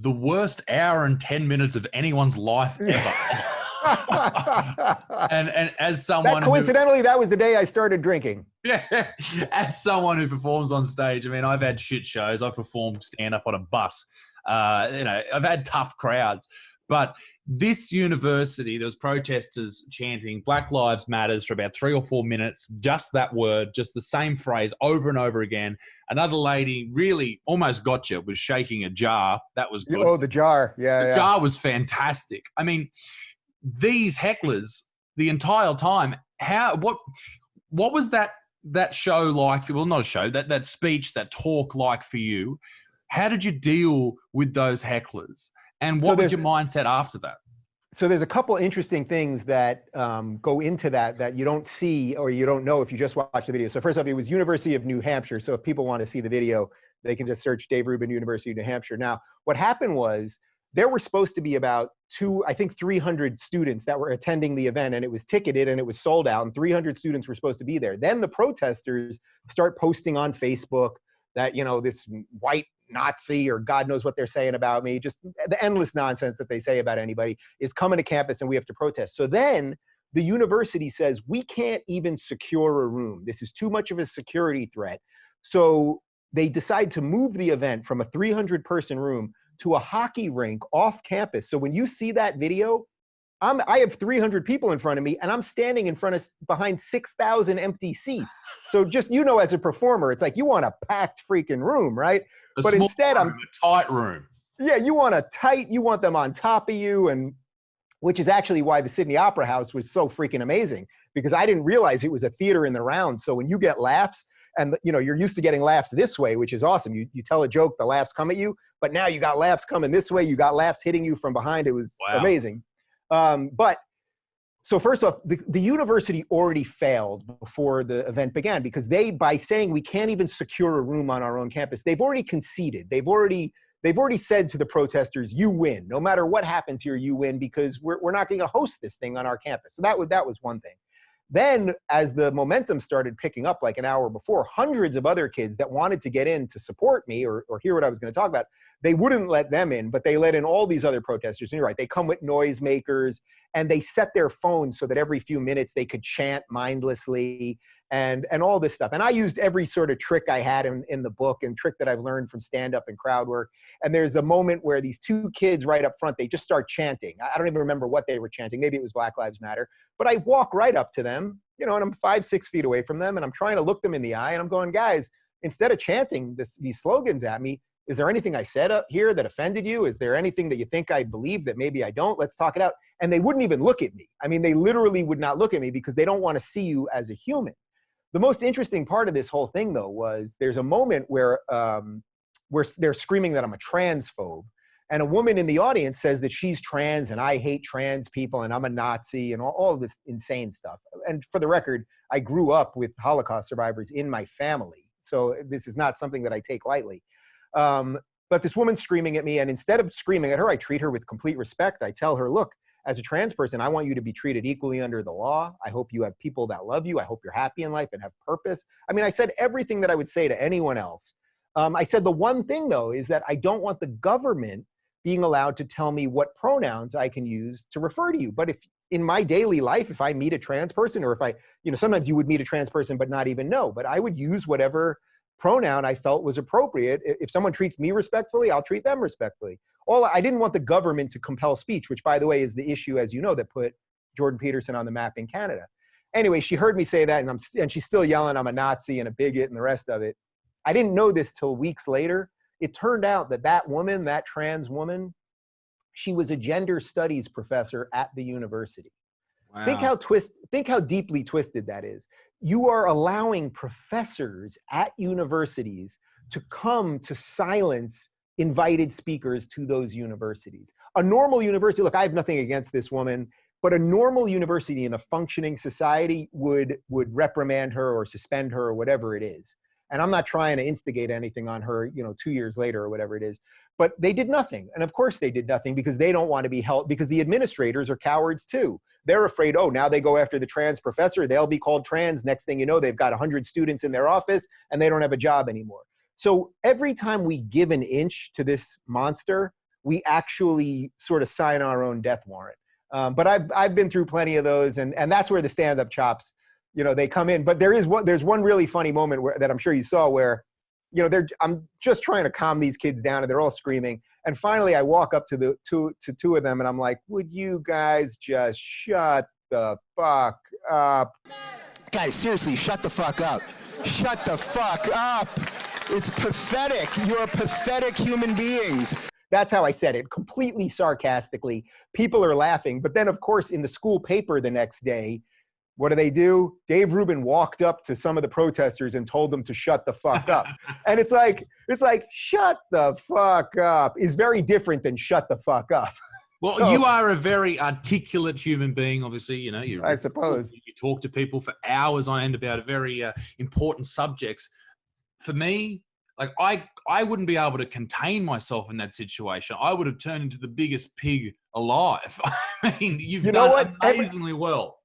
worst hour and 10 minutes of anyone's life ever. and as someone coincidentally, that was the day I started drinking. Yeah, as someone who performs on stage, I mean, I've had shit shows. I've performed stand up on a bus. I've had tough crowds. But this university, there was protesters chanting Black Lives Matters for about 3 or 4 minutes, just that word, just the same phrase over and over again. Another lady really almost got you, was shaking a jar. That was good. Oh, the jar. Yeah, the jar was fantastic. I mean, these hecklers the entire time, what was that show like? Well, not a show, that speech, that talk like for you? How did you deal with those hecklers? And what was your mindset after that? So there's a couple interesting things that go into that you don't see or you don't know if you just watch the video. So first off, it was University of New Hampshire. So if people want to see the video, they can just search Dave Rubin, University of New Hampshire. Now, what happened was there were supposed to be about 300 students that were attending the event, and it was ticketed and it was sold out, and 300 students were supposed to be there. Then the protesters start posting on Facebook that, this white Nazi or God knows what they're saying about me, just the endless nonsense that they say about anybody is coming to campus and we have to protest. So then the university says, we can't even secure a room. This is too much of a security threat. So they decide to move the event from a 300-person room to a hockey rink off campus. So when you see that video, I have 300 people in front of me and I'm standing behind 6,000 empty seats. So just, as a performer, it's like you want a packed freaking room, right? But instead a tight room. Yeah, you want them on top of you, and which is actually why the Sydney Opera House was so freaking amazing, because I didn't realize it was a theater in the round. So when you get laughs, and you're used to getting laughs this way, which is awesome. You tell a joke, the laughs come at you, but now you got laughs coming this way. You got laughs hitting you from behind. It was amazing. So first off, the university already failed before the event began, because by saying we can't even secure a room on our own campus, they've already conceded. They've already said to the protesters, you win. No matter what happens here, you win, because we're not going to host this thing on our campus. So that was one thing. Then as the momentum started picking up, like an hour before, hundreds of other kids that wanted to get in to support me or hear what I was going to talk about, they wouldn't let them in, but they let in all these other protesters. And you're right, they come with noisemakers, and they set their phones so that every few minutes they could chant mindlessly and all this stuff. And I used every sort of trick I had in the book, and trick that I've learned from stand-up and crowd work. And there's a moment where these two kids right up front, they just start chanting. I don't even remember what they were chanting. Maybe it was Black Lives Matter. But I walk right up to them, and I'm 5-6 feet away from them, and I'm trying to look them in the eye, and I'm going, guys, instead of chanting these slogans at me, is there anything I said up here that offended you? Is there anything that you think I believe that maybe I don't? Let's talk it out. And they wouldn't even look at me. I mean, they literally would not look at me, because they don't want to see you as a human. The most interesting part of this whole thing, though, was there's a moment where they're screaming that I'm a transphobe. And a woman in the audience says that she's trans and I hate trans people and I'm a Nazi and all of this insane stuff. And for the record, I grew up with Holocaust survivors in my family. So this is not something that I take lightly. But this woman's screaming at me, and instead of screaming at her, I treat her with complete respect. I tell her, look, as a trans person, I want you to be treated equally under the law. I hope you have people that love you. I hope you're happy in life and have purpose. I mean, I said everything that I would say to anyone else. I said the one thing, though, is that I don't want the government being allowed to tell me what pronouns I can use to refer to you. But if in my daily life, if I meet a trans person, or if I, sometimes you would meet a trans person but not even know, but I would use whatever pronoun I felt was appropriate. If someone treats me respectfully, I'll treat them respectfully. I didn't want the government to compel speech, which, by the way, is the issue, as you know, that put Jordan Peterson on the map in Canada. Anyway, she heard me say that, and she's still yelling I'm a Nazi and a bigot and the rest of it. I didn't know this till weeks later. It turned out that woman, that trans woman, she was a gender studies professor at the university. Wow. Think how deeply twisted that is. You are allowing professors at universities to come to silence invited speakers to those universities. A normal university, look, I have nothing against this woman, but a normal university in a functioning society would reprimand her or suspend her or whatever it is. And I'm not trying to instigate anything on her, 2 years later or whatever it is. But they did nothing. And of course they did nothing, because they don't want to be held, because the administrators are cowards too. They're afraid, now they go after the trans professor, they'll be called trans. Next thing you know, they've got 100 students in their office and they don't have a job anymore. So every time we give an inch to this monster, we actually sort of sign our own death warrant. But I've been through plenty of those, and that's where the stand-up chops, they come in. But there's one really funny moment that I'm sure you saw where, I'm just trying to calm these kids down and they're all screaming. And finally I walk up to the two of them and I'm like, would you guys just shut the fuck up? Guys, seriously, shut the fuck up. Shut the fuck up. It's pathetic. You're pathetic human beings. That's how I said it, completely sarcastically. People are laughing. But then, of course, in the school paper the next day, what do? Dave Rubin walked up to some of the protesters and told them to shut the fuck up. And it's like, shut the fuck up is very different than shut the fuck up. Well, So, you are a very articulate human being, obviously. You know, I suppose. you talk to people for hours on end about very important subjects. For me, like I wouldn't be able to contain myself in that situation. I would have turned into the biggest pig alive. I mean, you've done amazingly well.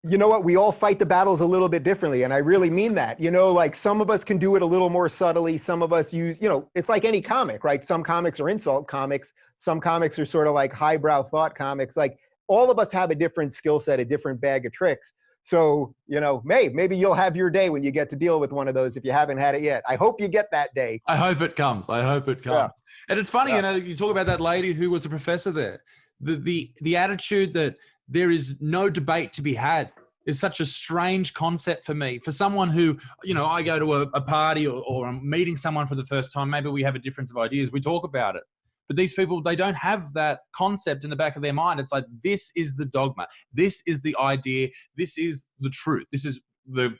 You know what? We all fight the battles a little bit differently. And I really mean that. You know, like some of us can do it a little more subtly. Some of us use, you know, it's like any comic, right? Some comics are insult comics. Some comics are sort of like highbrow thought comics. Like all of us have a different skill set, a different bag of tricks. So, you know, maybe you'll have your day when you get to deal with one of those if you haven't had it yet. I hope you get that day. I hope it comes. I hope it comes. Yeah. And it's funny, you know, you talk about that lady who was a professor there. The attitude that there is no debate to be had is such a strange concept for me. For someone who, you know, I go to a party or I'm meeting someone for the first time, maybe we have a difference of ideas, we talk about it. But these people, they don't have that concept in the back of their mind. It's like, this is the dogma. This is the idea. This is the truth. This is the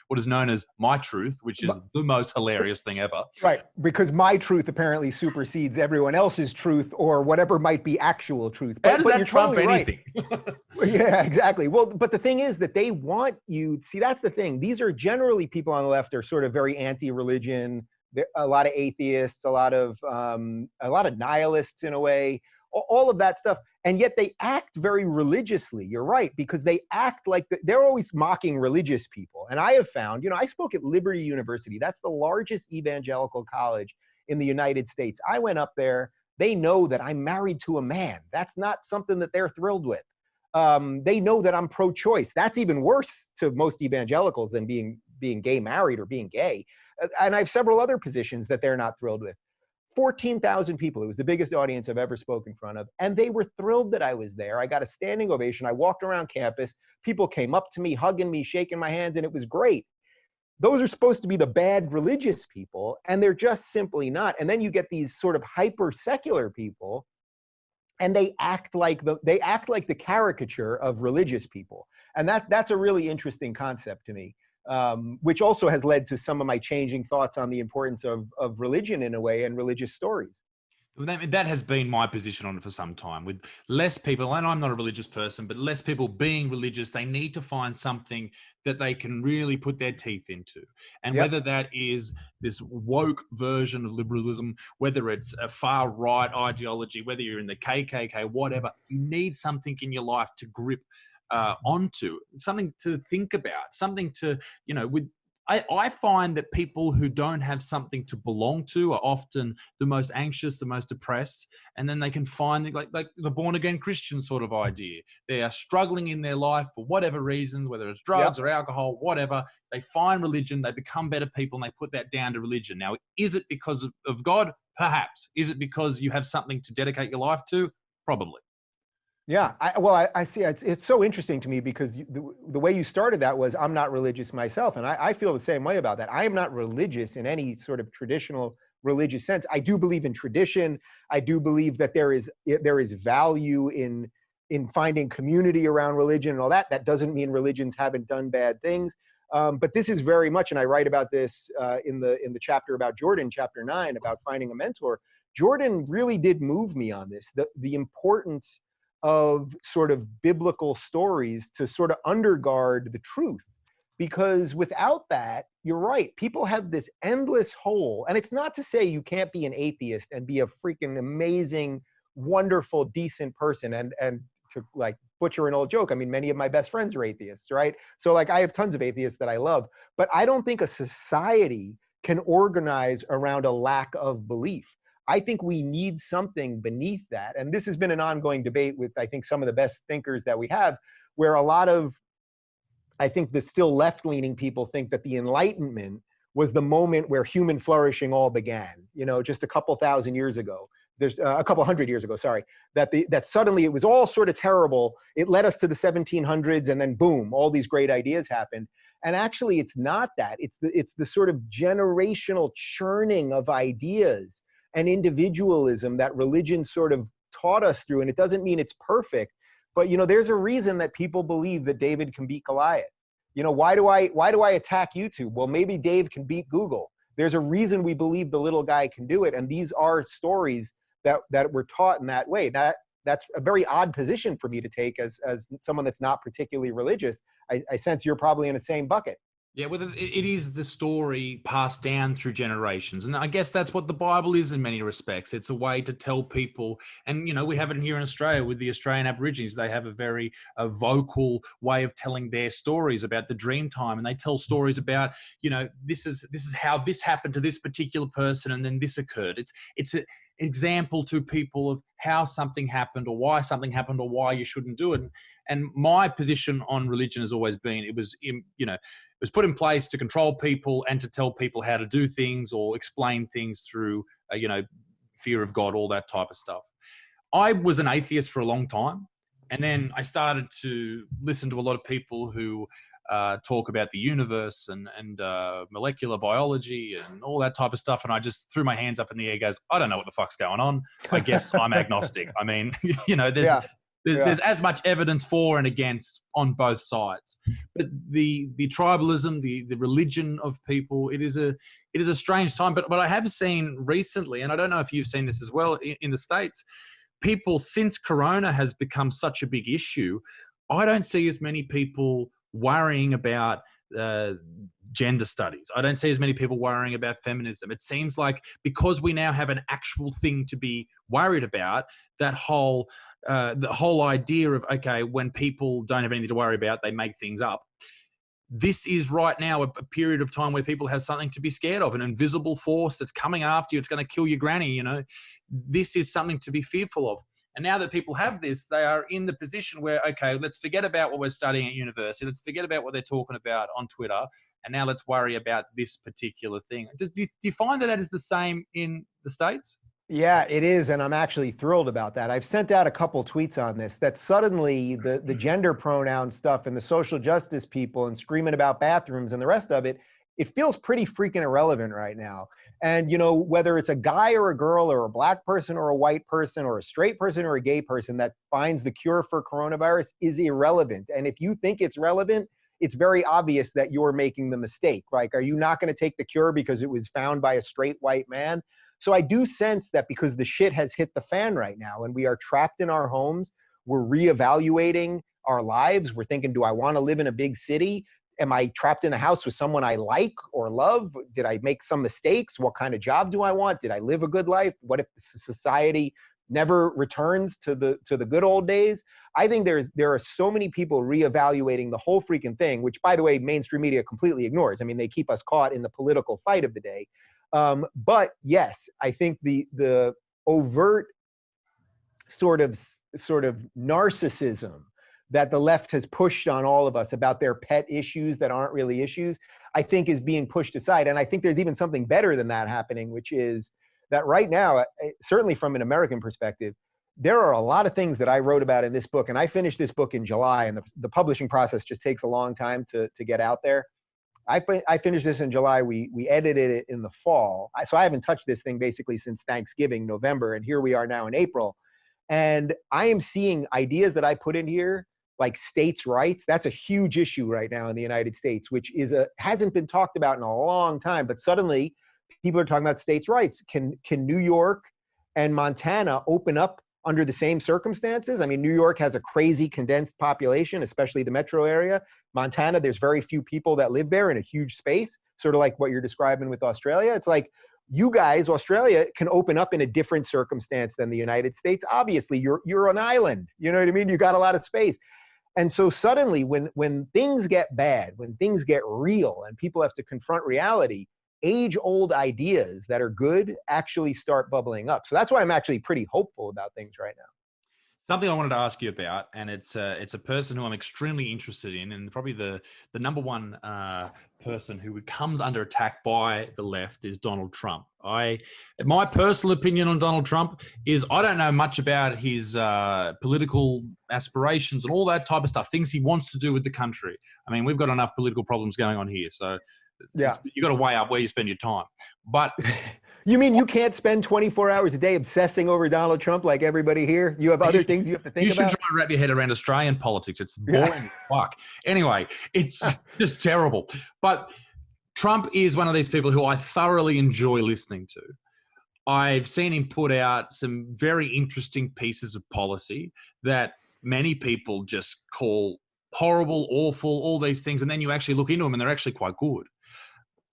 what is known as my truth, which is the most hilarious thing ever. Right, because my truth apparently supersedes everyone else's truth or whatever might be actual truth. How does that trump anything? Yeah, exactly. Well, but the thing is that they want you, see, that's the thing. These are generally people on the left are sort of very anti-religion. A lot of atheists, a lot of nihilists in a way, all of that stuff. And yet they act very religiously. You're right, because they act like they're always mocking religious people. And I have found, you know, I spoke at Liberty University. That's the largest evangelical college in the United States. I went up there. They know that I'm married to a man. That's not something that they're thrilled with. They know that I'm pro-choice. That's even worse to most evangelicals than being gay married or being gay. And I have several other positions that they're not thrilled with. 14,000 people. It was the biggest audience I've ever spoken in front of. And they were thrilled that I was there. I got a standing ovation. I walked around campus. People came up to me, hugging me, shaking my hands, and it was great. Those are supposed to be the bad religious people, and they're just simply not. And then you get these sort of hyper secular people, and they act like the caricature of religious people. And that's a really interesting concept to me. Which also has led to some of my changing thoughts on the importance of religion in a way and religious stories. That has been my position on it for some time. With less people, and I'm not a religious person, but less people being religious, they need to find something that they can really put their teeth into. And whether that is this woke version of liberalism, whether it's a far right ideology, whether you're in the KKK, whatever, you need something in your life to grip onto, something to think about, something to, you know, I find that people who don't have something to belong to are often the most anxious, the most depressed, and then they can find like the born-again Christian sort of idea. They are struggling in their life for whatever reason, whether it's drugs or alcohol, whatever. They find religion, they become better people, and they put that down to religion. Now, is it because of God? Perhaps. Is it because you have something to dedicate your life to? Probably. Yeah, I see. It's so interesting to me because the way you started that was, I'm not religious myself. And I feel the same way about that. I am not religious in any sort of traditional religious sense. I do believe in tradition. I do believe that there is value in finding community around religion and all that. That doesn't mean religions haven't done bad things. But this is very much, and I write about this in the chapter about Jordan, chapter 9, about finding a mentor. Jordan really did move me on this, the importance of sort of biblical stories to sort of undergird the truth. Because without that, you're right, people have this endless hole. And it's not to say you can't be an atheist and be a freaking amazing, wonderful, decent person. And to like butcher an old joke, I mean, many of my best friends are atheists, right? So like I have tons of atheists that I love, but I don't think a society can organize around a lack of belief. I think we need something beneath that. And this has been an ongoing debate with, I think, some of the best thinkers that we have, where a lot of, I think the still left-leaning people think that the Enlightenment was the moment where human flourishing all began, you know, just a couple thousand years ago. There's a couple hundred years ago, sorry, that suddenly it was all sort of terrible. It led us to the 1700s and then boom, all these great ideas happened. And actually it's not that. It's the sort of generational churning of ideas and individualism that religion sort of taught us through. And it doesn't mean it's perfect, but you know, there's a reason that people believe that David can beat Goliath. You know, why do I attack YouTube? Well, maybe Dave can beat Google. There's a reason we believe the little guy can do it. And these are stories that were taught in that way. Now, that's a very odd position for me to take as someone that's not particularly religious. I sense you're probably in the same bucket. Yeah, well, it is the story passed down through generations. And I guess that's what the Bible is in many respects. It's a way to tell people, and, you know, we have it here in Australia with the Australian Aborigines. They have a very vocal way of telling their stories about the dream time. And they tell stories about, you know, this is how this happened to this particular person and then this occurred. It's an example to people of how something happened or why something happened or why you shouldn't do it. And my position on religion has always been, it was put in place to control people and to tell people how to do things or explain things through, fear of God, all that type of stuff. I was an atheist for a long time. And then I started to listen to a lot of people who talk about the universe and molecular biology and all that type of stuff. And I just threw my hands up in the air, goes, I don't know what the fuck's going on. I guess I'm agnostic. I mean, there's as much evidence for and against on both sides. But the tribalism, the religion of people, it is a strange time. But what I have seen recently, and I don't know if you've seen this as well in the States, people, since Corona has become such a big issue, I don't see as many people worrying about gender studies. I don't see as many people worrying about feminism. It seems like because we now have an actual thing to be worried about, that whole the whole idea of, okay, when people don't have anything to worry about, they make things up. This is right now a period of time where people have something to be scared of, an invisible force that's coming after you. It's going to kill your granny, you know. This is something to be fearful of. And now that people have this, they are in the position where, okay, let's forget about what we're studying at university. Let's forget about what they're talking about on Twitter. And now let's worry about this particular thing. Do you find that is the same in the States? Yeah, it is. And I'm actually thrilled about that. I've sent out a couple tweets on this, that suddenly the gender pronoun stuff and the social justice people and screaming about bathrooms and the rest of it, it feels pretty freaking irrelevant right now. And, you know, whether it's a guy or a girl or a black person or a white person or a straight person or a gay person that finds the cure for coronavirus is irrelevant. And if you think it's relevant, it's very obvious that you're making the mistake. Like, are you not going to take the cure because it was found by a straight white man? So I do sense that because the shit has hit the fan right now and we are trapped in our homes, we're reevaluating our lives. We're thinking, do I want to live in a big city? Am I trapped in a house with someone I like or love? Did I make some mistakes? What kind of job do I want? Did I live a good life? What if society never returns to the good old days? I think there are so many people reevaluating the whole freaking thing, which, by the way, mainstream media completely ignores. I mean, they keep us caught in the political fight of the day. But yes, I think the overt sort of narcissism that the left has pushed on all of us about their pet issues that aren't really issues, I think is being pushed aside. And I think there's even something better than that happening, which is that right now, certainly from an American perspective, there are a lot of things that I wrote about in this book, and I finished this book in July, and the publishing process just takes a long time to get out there. I finished this in July. We edited it in the fall. So I haven't touched this thing basically since Thanksgiving, November, and here we are now in April. And I am seeing ideas that I put in here, like states' rights. That's a huge issue right now in the United States, which hasn't been talked about in a long time. But suddenly, people are talking about states' rights. Can New York and Montana open up under the same circumstances? I mean, New York has a crazy condensed population, especially the metro area. Montana, there's very few people that live there in a huge space, sort of like what you're describing with Australia. It's like, you guys, Australia, can open up in a different circumstance than the United States. Obviously, you're an island. You know what I mean? You got a lot of space. And so suddenly, when things get bad, when things get real and people have to confront reality, age-old ideas that are good actually start bubbling up. So that's why I'm actually pretty hopeful about things right now. Something I wanted to ask you about, and it's a person who I'm extremely interested in, and probably the number one person who comes under attack by the left is Donald Trump. My personal opinion on Donald Trump is I don't know much about his political aspirations and all that type of stuff, things he wants to do with the country. I mean, we've got enough political problems going on here, so you got to weigh up where you spend your time. But you mean you can't spend 24 hours a day obsessing over Donald Trump like everybody here? You have other things you have to think about? You should try and wrap your head around Australian politics. It's boring as fuck. Anyway, it's just terrible. But Trump is one of these people who I thoroughly enjoy listening to. I've seen him put out some very interesting pieces of policy that many people just call horrible, awful, all these things. And then you actually look into them and they're actually quite good.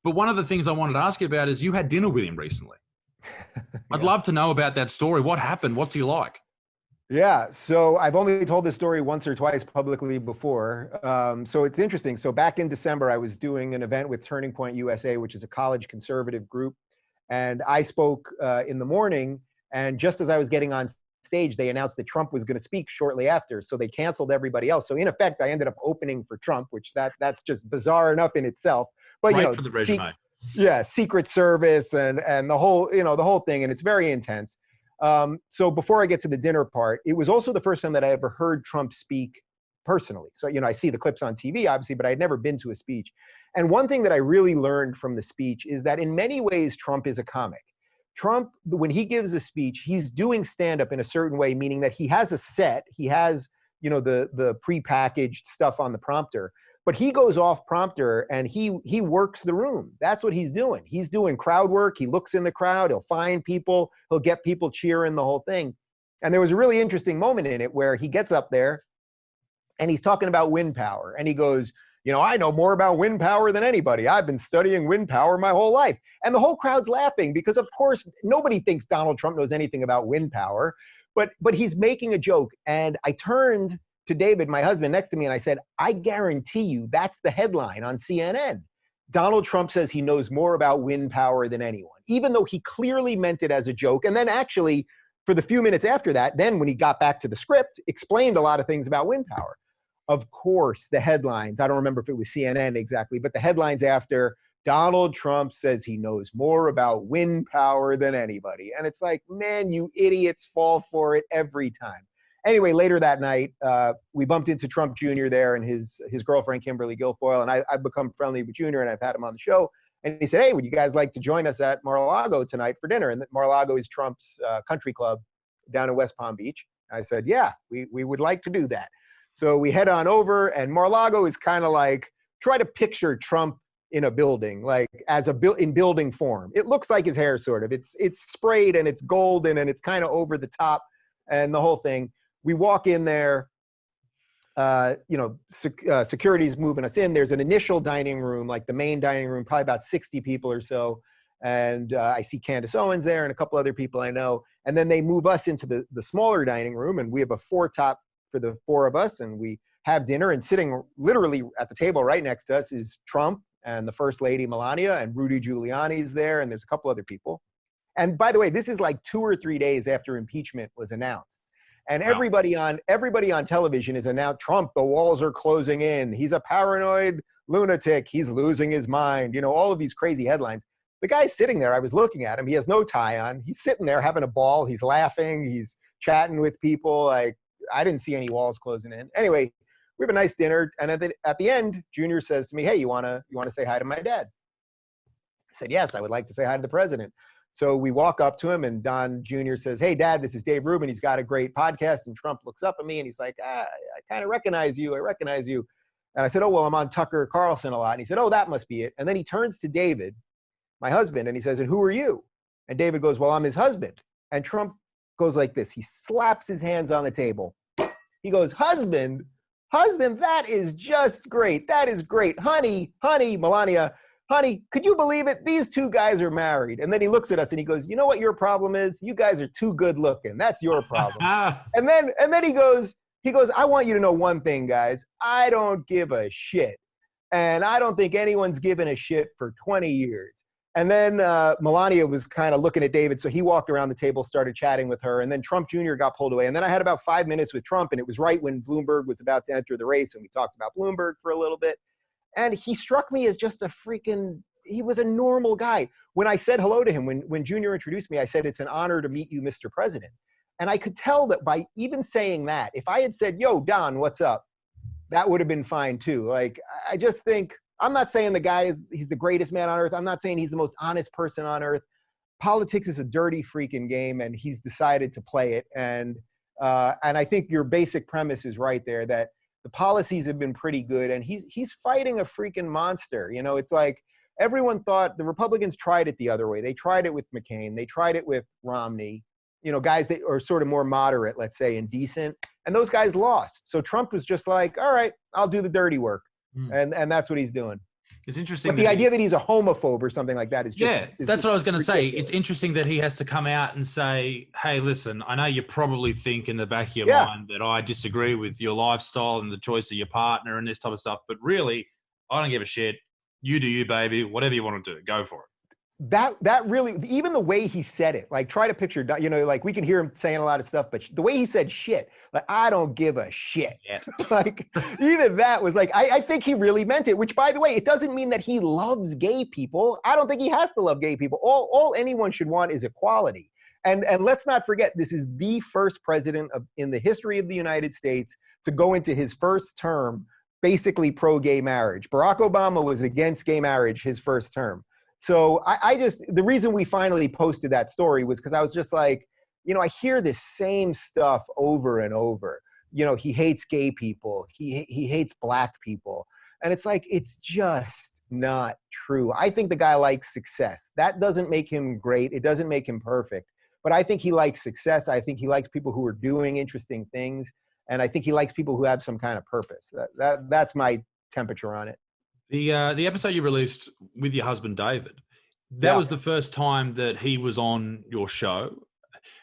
But one of the things I wanted to ask you about is you had dinner with him recently. I'd love to know about that story. What happened? What's he like? Yeah, so I've only told this story once or twice publicly before. So it's interesting. So back in December, I was doing an event with Turning Point USA, which is a college conservative group. And I spoke in the morning. And just as I was getting on stage, they announced that Trump was going to speak shortly after. So they canceled everybody else. So in effect, I ended up opening for Trump, which that's just bizarre enough in itself. But, Great for the resume. Yeah, Secret Service and the whole, the whole thing. And it's very intense. So before I get to the dinner part, it was also the first time that I ever heard Trump speak personally. So, I see the clips on TV, obviously, but I had never been to a speech. And one thing that I really learned from the speech is that in many ways, Trump is a comic. Trump, when he gives a speech, he's doing stand-up in a certain way, meaning that he has a set, he has, the prepackaged stuff on the prompter, but he goes off prompter and he works the room. That's what he's doing. He's doing crowd work. He looks in the crowd. He'll find people. He'll get people cheering, the whole thing. And there was a really interesting moment in it where he gets up there and he's talking about wind power. And he goes, I know more about wind power than anybody. I've been studying wind power my whole life. And the whole crowd's laughing because, of course, nobody thinks Donald Trump knows anything about wind power. But he's making a joke. And I turned to David, my husband, next to me, and I said, I guarantee you that's the headline on CNN. Donald Trump says he knows more about wind power than anyone, even though he clearly meant it as a joke. And then actually, for the few minutes after that, then when he got back to the script, explained a lot of things about wind power. Of course, the headlines, I don't remember if it was CNN exactly, but the headlines after, Donald Trump says he knows more about wind power than anybody. And it's like, man, you idiots fall for it every time. Anyway, later that night, we bumped into Trump Jr. there and his girlfriend, Kimberly Guilfoyle, and I've become friendly with Jr. and I've had him on the show. And he said, hey, would you guys like to join us at Mar-a-Lago tonight for dinner? And Mar-a-Lago is Trump's country club down in West Palm Beach. I said, yeah, we would like to do that. So we head on over, and Mar-a-Lago is kind of like, try to picture Trump in a building, like in building form. It looks like his hair, sort of. It's sprayed and it's golden and it's kind of over the top and the whole thing. We walk in there, security's moving us in. There's an initial dining room, like the main dining room, probably about 60 people or so. And I see Candace Owens there and a couple other people I know. And then they move us into the smaller dining room, and we have a four-top for the four of us, and we have dinner. And sitting literally at the table right next to us is Trump and the First Lady Melania, and Rudy Giuliani's there, and there's a couple other people. And by the way, this is like 2 or 3 days after impeachment was announced. And everybody on television is announced, Trump, the walls are closing in. He's a paranoid lunatic. He's losing his mind. All of these crazy headlines. The guy's sitting there. I was looking at him. He has no tie on. He's sitting there having a ball. He's laughing. He's chatting with people. Like, I didn't see any walls closing in. Anyway, we have a nice dinner. And at the end, Junior says to me, hey, you want to say hi to my dad? I said, yes, I would like to say hi to the president. So we walk up to him, and Don Jr. says, hey, Dad, this is Dave Rubin. He's got a great podcast. And Trump looks up at me, and he's like, I kind of recognize you. I recognize you. And I said, oh, well, I'm on Tucker Carlson a lot. And he said, oh, that must be it. And then he turns to David, my husband, and he says, and who are you? And David goes, well, I'm his husband. And Trump goes like this. He slaps his hands on the table. He goes, husband, that is just great. That is great. Honey, Melania, honey, could you believe it? These two guys are married. And then he looks at us and he goes, you know what your problem is? You guys are too good looking. That's your problem. and then he goes, I want you to know one thing, guys. I don't give a shit. And I don't think anyone's given a shit for 20 years. And then Melania was kind of looking at David. So he walked around the table, started chatting with her. And then Trump Jr. got pulled away. And then I had about 5 minutes with Trump. And it was right when Bloomberg was about to enter the race. And we talked about Bloomberg for a little bit. And he struck me as just he was a normal guy. When I said hello to him, when Junior introduced me, I said, it's an honor to meet you, Mr. President. And I could tell that by even saying that, if I had said, yo, Don, what's up? That would have been fine too. Like, I just think, I'm not saying the guy he's the greatest man on earth. I'm not saying he's the most honest person on earth. Politics is a dirty freaking game, and he's decided to play it. And I think your basic premise is right there, that the policies have been pretty good, and he's fighting a freaking monster. It's like, everyone thought the Republicans tried it the other way. They tried it with McCain. They tried it with Romney, you know, guys that are sort of more moderate, let's say, and decent. And those guys lost. So Trump was just like, all right, I'll do the dirty work. And that's what he's doing. It's interesting. But the idea that he's a homophobe or something like that is just, that's what I was going to say. It's interesting that he has to come out and say, hey, listen, I know you probably think in the back of your mind that I disagree with your lifestyle and the choice of your partner and this type of stuff, but really, I don't give a shit. You do you, baby. Whatever you want to do, go for it. That really, even the way he said it, like try to picture, you know, like we can hear him saying a lot of stuff, but the way he said shit, like, I don't give a shit. Yeah. Like even that was like, I think he really meant it, which by the way, it doesn't mean that he loves gay people. I don't think he has to love gay people. All anyone should want is equality. And let's not forget, this is the first president in the history of the United States to go into his first term basically pro-gay marriage. Barack Obama was against gay marriage his first term. So the reason we finally posted that story was because I was just like, you know, I hear this same stuff over and over. You know, he hates gay people. He hates black people. And it's like, it's just not true. I think the guy likes success. That doesn't make him great. It doesn't make him perfect. But I think he likes success. I think he likes people who are doing interesting things. And I think he likes people who have some kind of purpose. That's my temperature on it. The episode you released with your husband, David, that was the first time that he was on your show.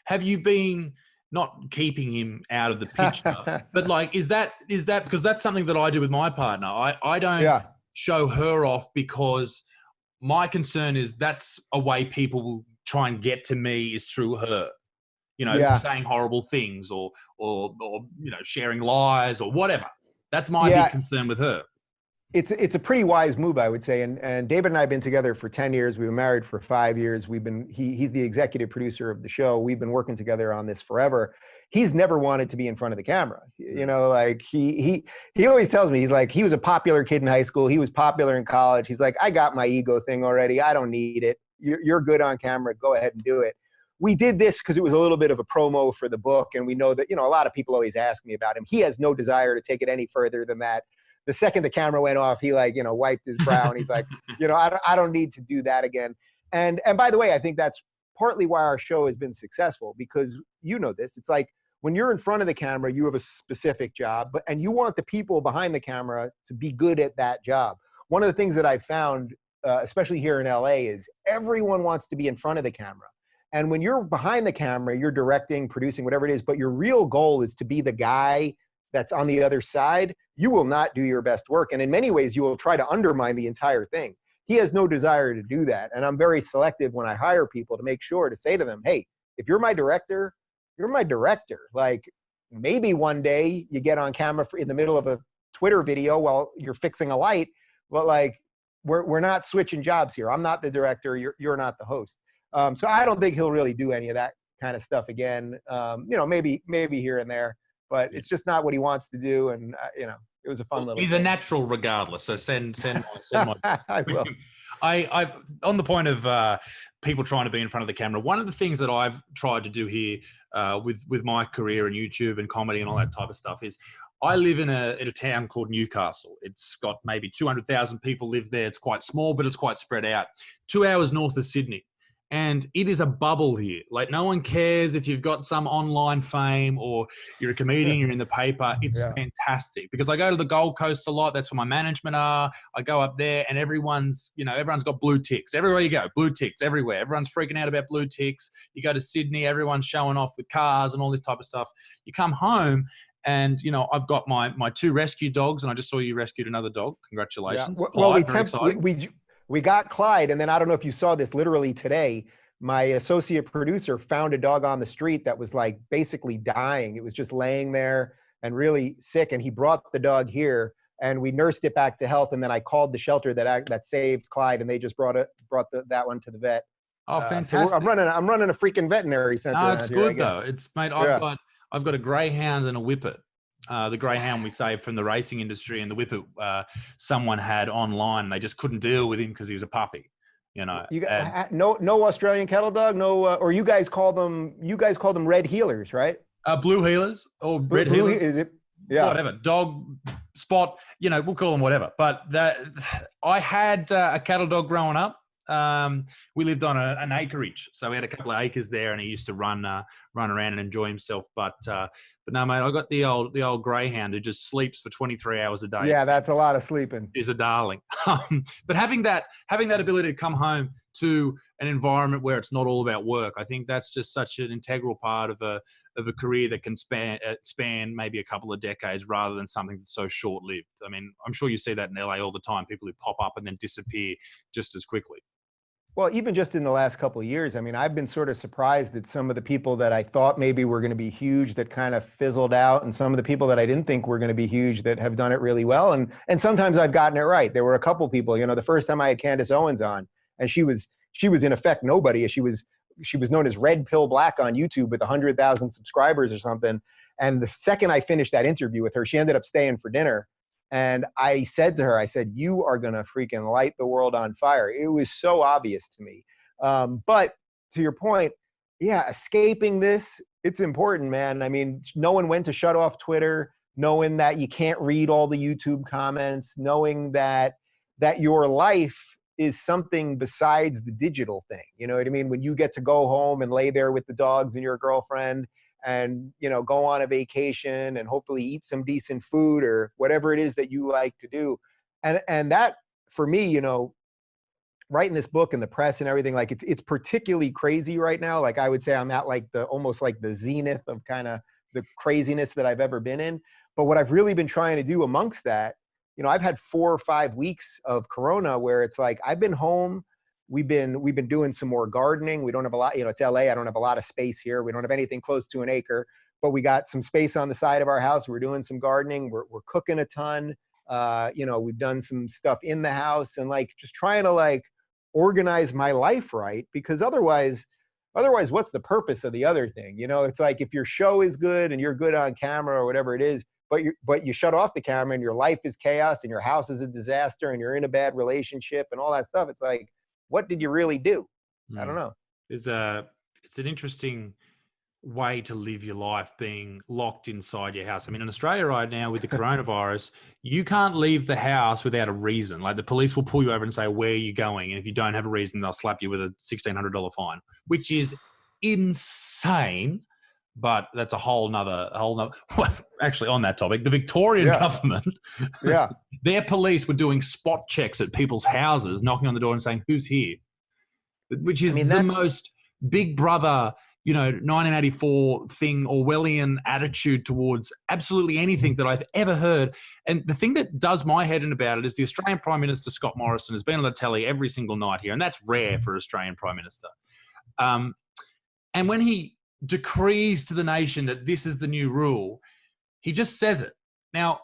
Have you been not keeping him out of the picture, but like, is that because that's something that I do with my partner. I don't show her off because my concern is that's a way people will try and get to me is through her. You know, saying horrible things or you know, sharing lies or whatever. That's my big concern with her. It's a pretty wise move, I would say. And David and I have been together for 10 years. We've been married for 5 years. He's the executive producer of the show. We've been working together on this forever. He's never wanted to be in front of the camera. You know, like he always tells me, he's like, he was a popular kid in high school. He was popular in college. He's like, I got my ego thing already. I don't need it. You're good on camera. Go ahead and do it. We did this because it was a little bit of a promo for the book. And we know that, you know, a lot of people always ask me about him. He has no desire to take it any further than that. The second the camera went off, he like, you know, wiped his brow and he's like, you know, I don't need to do that again. And by the way, I think that's partly why our show has been successful, because you know this, it's like when you're in front of the camera, you have a specific job, and you want the people behind the camera to be good at that job. One of the things that I've found, especially here in LA, is everyone wants to be in front of the camera. And when you're behind the camera, you're directing, producing, whatever it is, but your real goal is to be the guy that's on the other side. You will not do your best work. And in many ways, you will try to undermine the entire thing. He has no desire to do that. And I'm very selective when I hire people to make sure to say to them, hey, if you're my director, you're my director. Like maybe one day you get on camera in the middle of a Twitter video while you're fixing a light, but like we're not switching jobs here. I'm not the director. You're not the host. So I don't think he'll really do any of that kind of stuff again. You know, maybe here and there, but it's just not what he wants to do. And you know, it was a fun little. He's a natural regardless. So send my. I will. I on the point of people trying to be in front of the camera. One of the things that I've tried to do here with my career in YouTube and comedy and all that type of stuff is I live in a town called Newcastle. It's got maybe 200,000 people live there. It's quite small, but it's quite spread out. 2 hours north of Sydney. And it is a bubble here. Like no one cares if you've got some online fame or you're a comedian, you're in the paper. It's fantastic because I go to the Gold Coast a lot. That's where my management are. I go up there and everyone's got blue ticks. Everywhere you go, blue ticks everywhere. Everyone's freaking out about blue ticks. You go to Sydney, everyone's showing off with cars and all this type of stuff. You come home and, you know, I've got my 2 rescue dogs and I just saw you rescued another dog. Congratulations. Yeah. Well, we got Clyde, and then I don't know if you saw this literally today, my associate producer found a dog on the street that was like basically dying. It was just laying there and really sick, and he brought the dog here and we nursed it back to health, and then I called the shelter that saved Clyde, and they just brought that one to the vet. Oh, fantastic. So I'm running a freaking veterinary center. No, it's good though. It's mate, I've got a greyhound and a whippet. The greyhound we saved from the racing industry, and the whippet someone had online. They just couldn't deal with him because he was a puppy. You know, you got, no Australian kettle dog, no, or you guys call them red heelers, right? Blue heelers or red heelers. Is it? Yeah. Whatever. Dog Spot, you know, we'll call them whatever. But I had a cattle dog growing up. We lived on an acreage, so we had a couple of acres there, and he used to run around and enjoy himself. But no, mate, I got the old greyhound who just sleeps for 23 hours a day. Yeah, that's a lot of sleeping. Is a darling. But having that ability to come home to an environment where it's not all about work, I think that's just such an integral part of a career that can span maybe a couple of decades rather than something that's so short-lived. I mean, I'm sure you see that in LA all the time, people who pop up and then disappear just as quickly. Well, even just in the last couple of years, I mean, I've been sort of surprised at some of the people that I thought maybe were going to be huge that kind of fizzled out, and some of the people that I didn't think were going to be huge that have done it really well. And sometimes I've gotten it right. There were a couple people, you know, the first time I had Candace Owens on, and she was in effect nobody. She was known as Red Pill Black on YouTube with 100,000 subscribers or something. And the second I finished that interview with her, she ended up staying for dinner. And I said to her, I said, you are going to freaking light the world on fire. It was so obvious to me. But to your point, yeah, escaping this, it's important, man. I mean, knowing when to shut off Twitter, knowing that you can't read all the YouTube comments, knowing that your life is something besides the digital thing. You know what I mean? When you get to go home and lay there with the dogs and your girlfriend, and, you know, go on a vacation and hopefully eat some decent food or whatever it is that you like to do. And that, for me, you know, writing this book and the press and everything, like it's particularly crazy right now. Like I would say I'm at like almost like the zenith of kind of the craziness that I've ever been in. But what I've really been trying to do amongst that, you know, I've had 4 or 5 weeks of Corona where it's like, I've been home. We've been doing some more gardening. We don't have a lot, you know, it's LA. I don't have a lot of space here. We don't have anything close to an acre, but we got some space on the side of our house. We're doing some gardening. We're cooking a ton. You know, we've done some stuff in the house and like just trying to like organize my life right, because otherwise, what's the purpose of the other thing? You know, it's like if your show is good and you're good on camera or whatever it is, but you shut off the camera and your life is chaos and your house is a disaster and you're in a bad relationship and all that stuff. It's like, what did you really do? I don't know. It's an interesting way to live your life being locked inside your house. I mean, in Australia right now with the coronavirus, you can't leave the house without a reason. Like the police will pull you over and say, where are you going? And if you don't have a reason, they'll slap you with a $1,600 fine, which is insane. But that's a whole nother. Actually, on that topic, the Victorian government, their police were doing spot checks at people's houses, knocking on the door and saying, "Who's here?" Which is the most Big Brother, you know, 1984 thing, Orwellian attitude towards absolutely anything that I've ever heard. And the thing that does my head in about it is the Australian Prime Minister Scott Morrison has been on the telly every single night here, and that's rare for an Australian Prime Minister. And when he decrees to the nation that this is the new rule, he just says it. Now,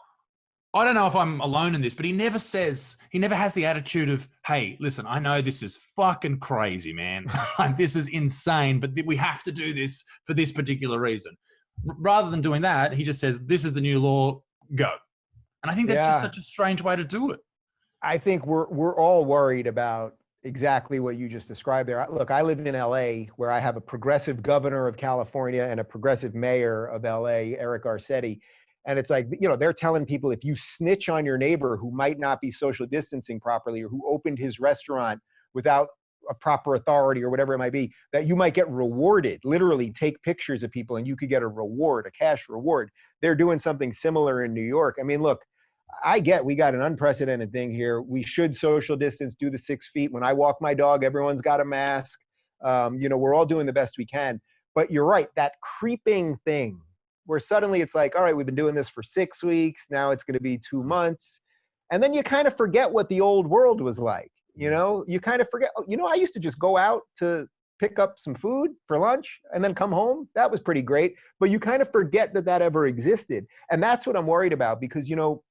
I don't know if I'm alone in this, but he never has the attitude of, hey, listen, I know this is fucking crazy, man. This is insane, but we have to do this for this particular reason. Rather than doing that, he just says, this is the new law, go. And I think that's just such a strange way to do it. I think we're all worried about exactly what you just described there. Look, I live in LA where I have a progressive governor of California and a progressive mayor of LA, Eric Garcetti. And it's like, you know, they're telling people if you snitch on your neighbor who might not be social distancing properly or who opened his restaurant without a proper authority or whatever it might be, that you might get rewarded. Literally take pictures of people and you could get a reward, a cash reward. They're doing something similar in New York. I mean, look, we got an unprecedented thing here. We should social distance, do the 6 feet. When I walk my dog, everyone's got a mask. You know, we're all doing the best we can. But you're right, that creeping thing where suddenly it's like, all right, we've been doing this for 6 weeks. Now it's going to be 2 months. And then you kind of forget what the old world was like. You know, you kind of forget, you know, I used to just go out to pick up some food for lunch and then come home. That was pretty great. But you kind of forget that ever existed. And that's what I'm worried about because, you know,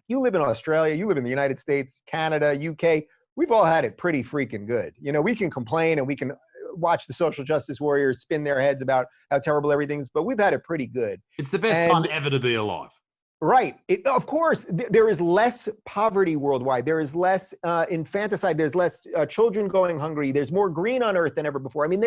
you live in Australia, you live in the United States, Canada, UK, we've all had it pretty freaking good. You know, we can complain and we can watch the social justice warriors spin their heads about how terrible everything is, but we've had it pretty good. It's the best time ever to be alive. Right. Of course, there is less poverty worldwide. There is less infanticide. There's less children going hungry. There's more green on earth than ever before. I mean,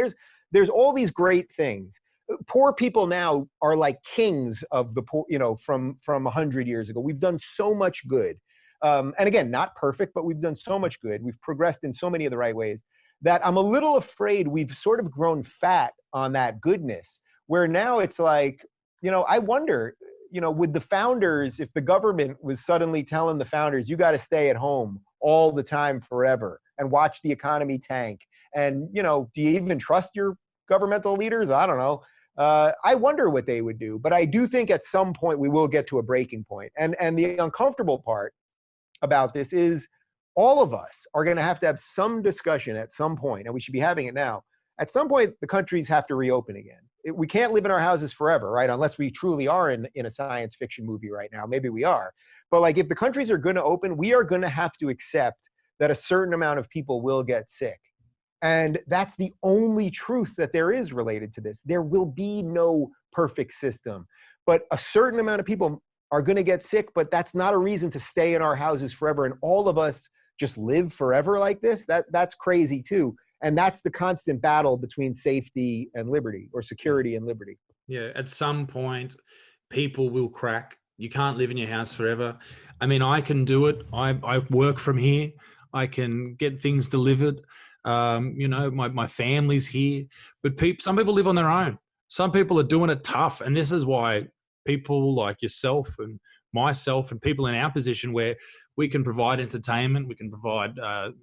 there's all these great things. poor people now are like kings of the poor, from 100 years ago. We've done so much good. And again, not perfect, but we've done so much good. We've progressed in so many of the right ways that I'm a little afraid we've sort of grown fat on that goodness, where now it's like, I wonder, with the founders, if the government was suddenly telling the founders, you got to stay at home all the time forever and watch the economy tank. And, do you even trust your governmental leaders? I don't know. I wonder what they would do. But I do think at some point we will get to a breaking point. And the uncomfortable part about this is all of us are going to have some discussion at some point, and we should be having it now. At some point, the countries have to reopen again. We can't live in our houses forever, right? Unless we truly are in a science fiction movie right now. Maybe we are. But like, if the countries are going to open, we are going to have to accept that a certain amount of people will get sick. And that's the only truth that there is related to this. There will be no perfect system. But a certain amount of people are going to get sick, but that's not a reason to stay in our houses forever. And all of us just live forever like this. That's crazy too. And that's the constant battle between safety and liberty, or security and liberty. Yeah, at some point, people will crack. You can't live in your house forever. I mean, I can do it. I work from here. I can get things delivered. My family's here. But some people live on their own. Some people are doing it tough. And this is why people like yourself and myself and people in our position, where we can provide entertainment, we can provide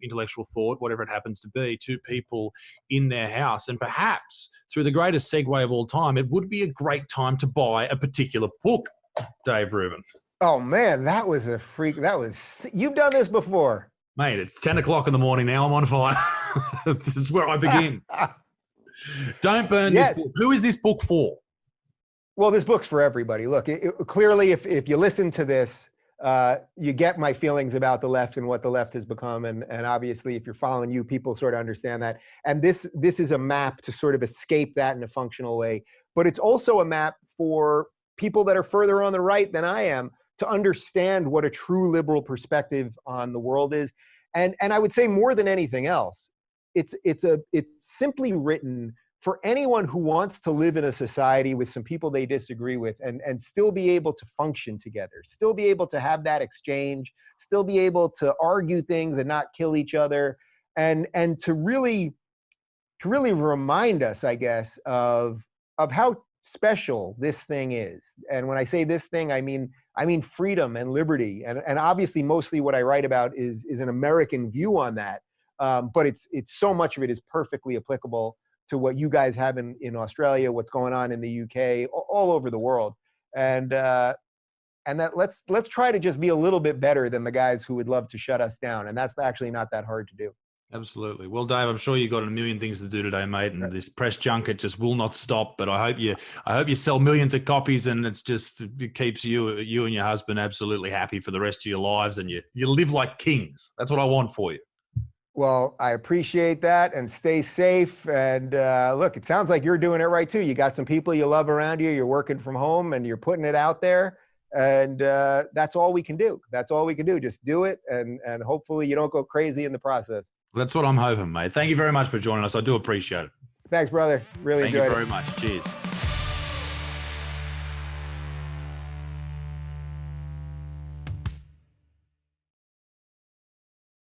intellectual thought, whatever it happens to be, to people in their house. And perhaps through the greatest segue of all time, it would be a great time to buy a particular book, Dave Rubin. Oh man, that was a freak. You've done this before. Mate, it's 10 o'clock in the morning now. I'm on fire. This is where I begin. Don't burn this book. Who is this book for? Well, this book's for everybody. Look, clearly, if you listen to this, you get my feelings about the left and what the left has become. And obviously, if you're following you, people sort of understand that. And this is a map to sort of escape that in a functional way. But it's also a map for people that are further on the right than I am to understand what a true liberal perspective on the world is. And I would say more than anything else, it's simply written for anyone who wants to live in a society with some people they disagree with and still be able to function together, still be able to have that exchange, still be able to argue things and not kill each other, and to really remind us, I guess, of how special this thing is. And when I say this thing, I mean freedom and liberty. And obviously mostly what I write about is an American view on that. But it's so much of it is perfectly applicable to what you guys have in Australia, what's going on in the UK, all over the world. And that let's try to just be a little bit better than the guys who would love to shut us down. And that's actually not that hard to do. Absolutely. Well, Dave, I'm sure you've got a million things to do today, mate, and this press junket just will not stop. But I hope you sell millions of copies, and it keeps you and your husband absolutely happy for the rest of your lives, and you live like kings. That's what I want for you. Well, I appreciate that, and stay safe. And look, it sounds like you're doing it right too. You got some people you love around you. You're working from home, and you're putting it out there. And that's all we can do. That's all we can do. Just do it, and hopefully you don't go crazy in the process. That's what I'm hoping, mate. Thank you very much for joining us. I do appreciate it. Thanks, brother. Really enjoyed it. Thank you very much. Cheers.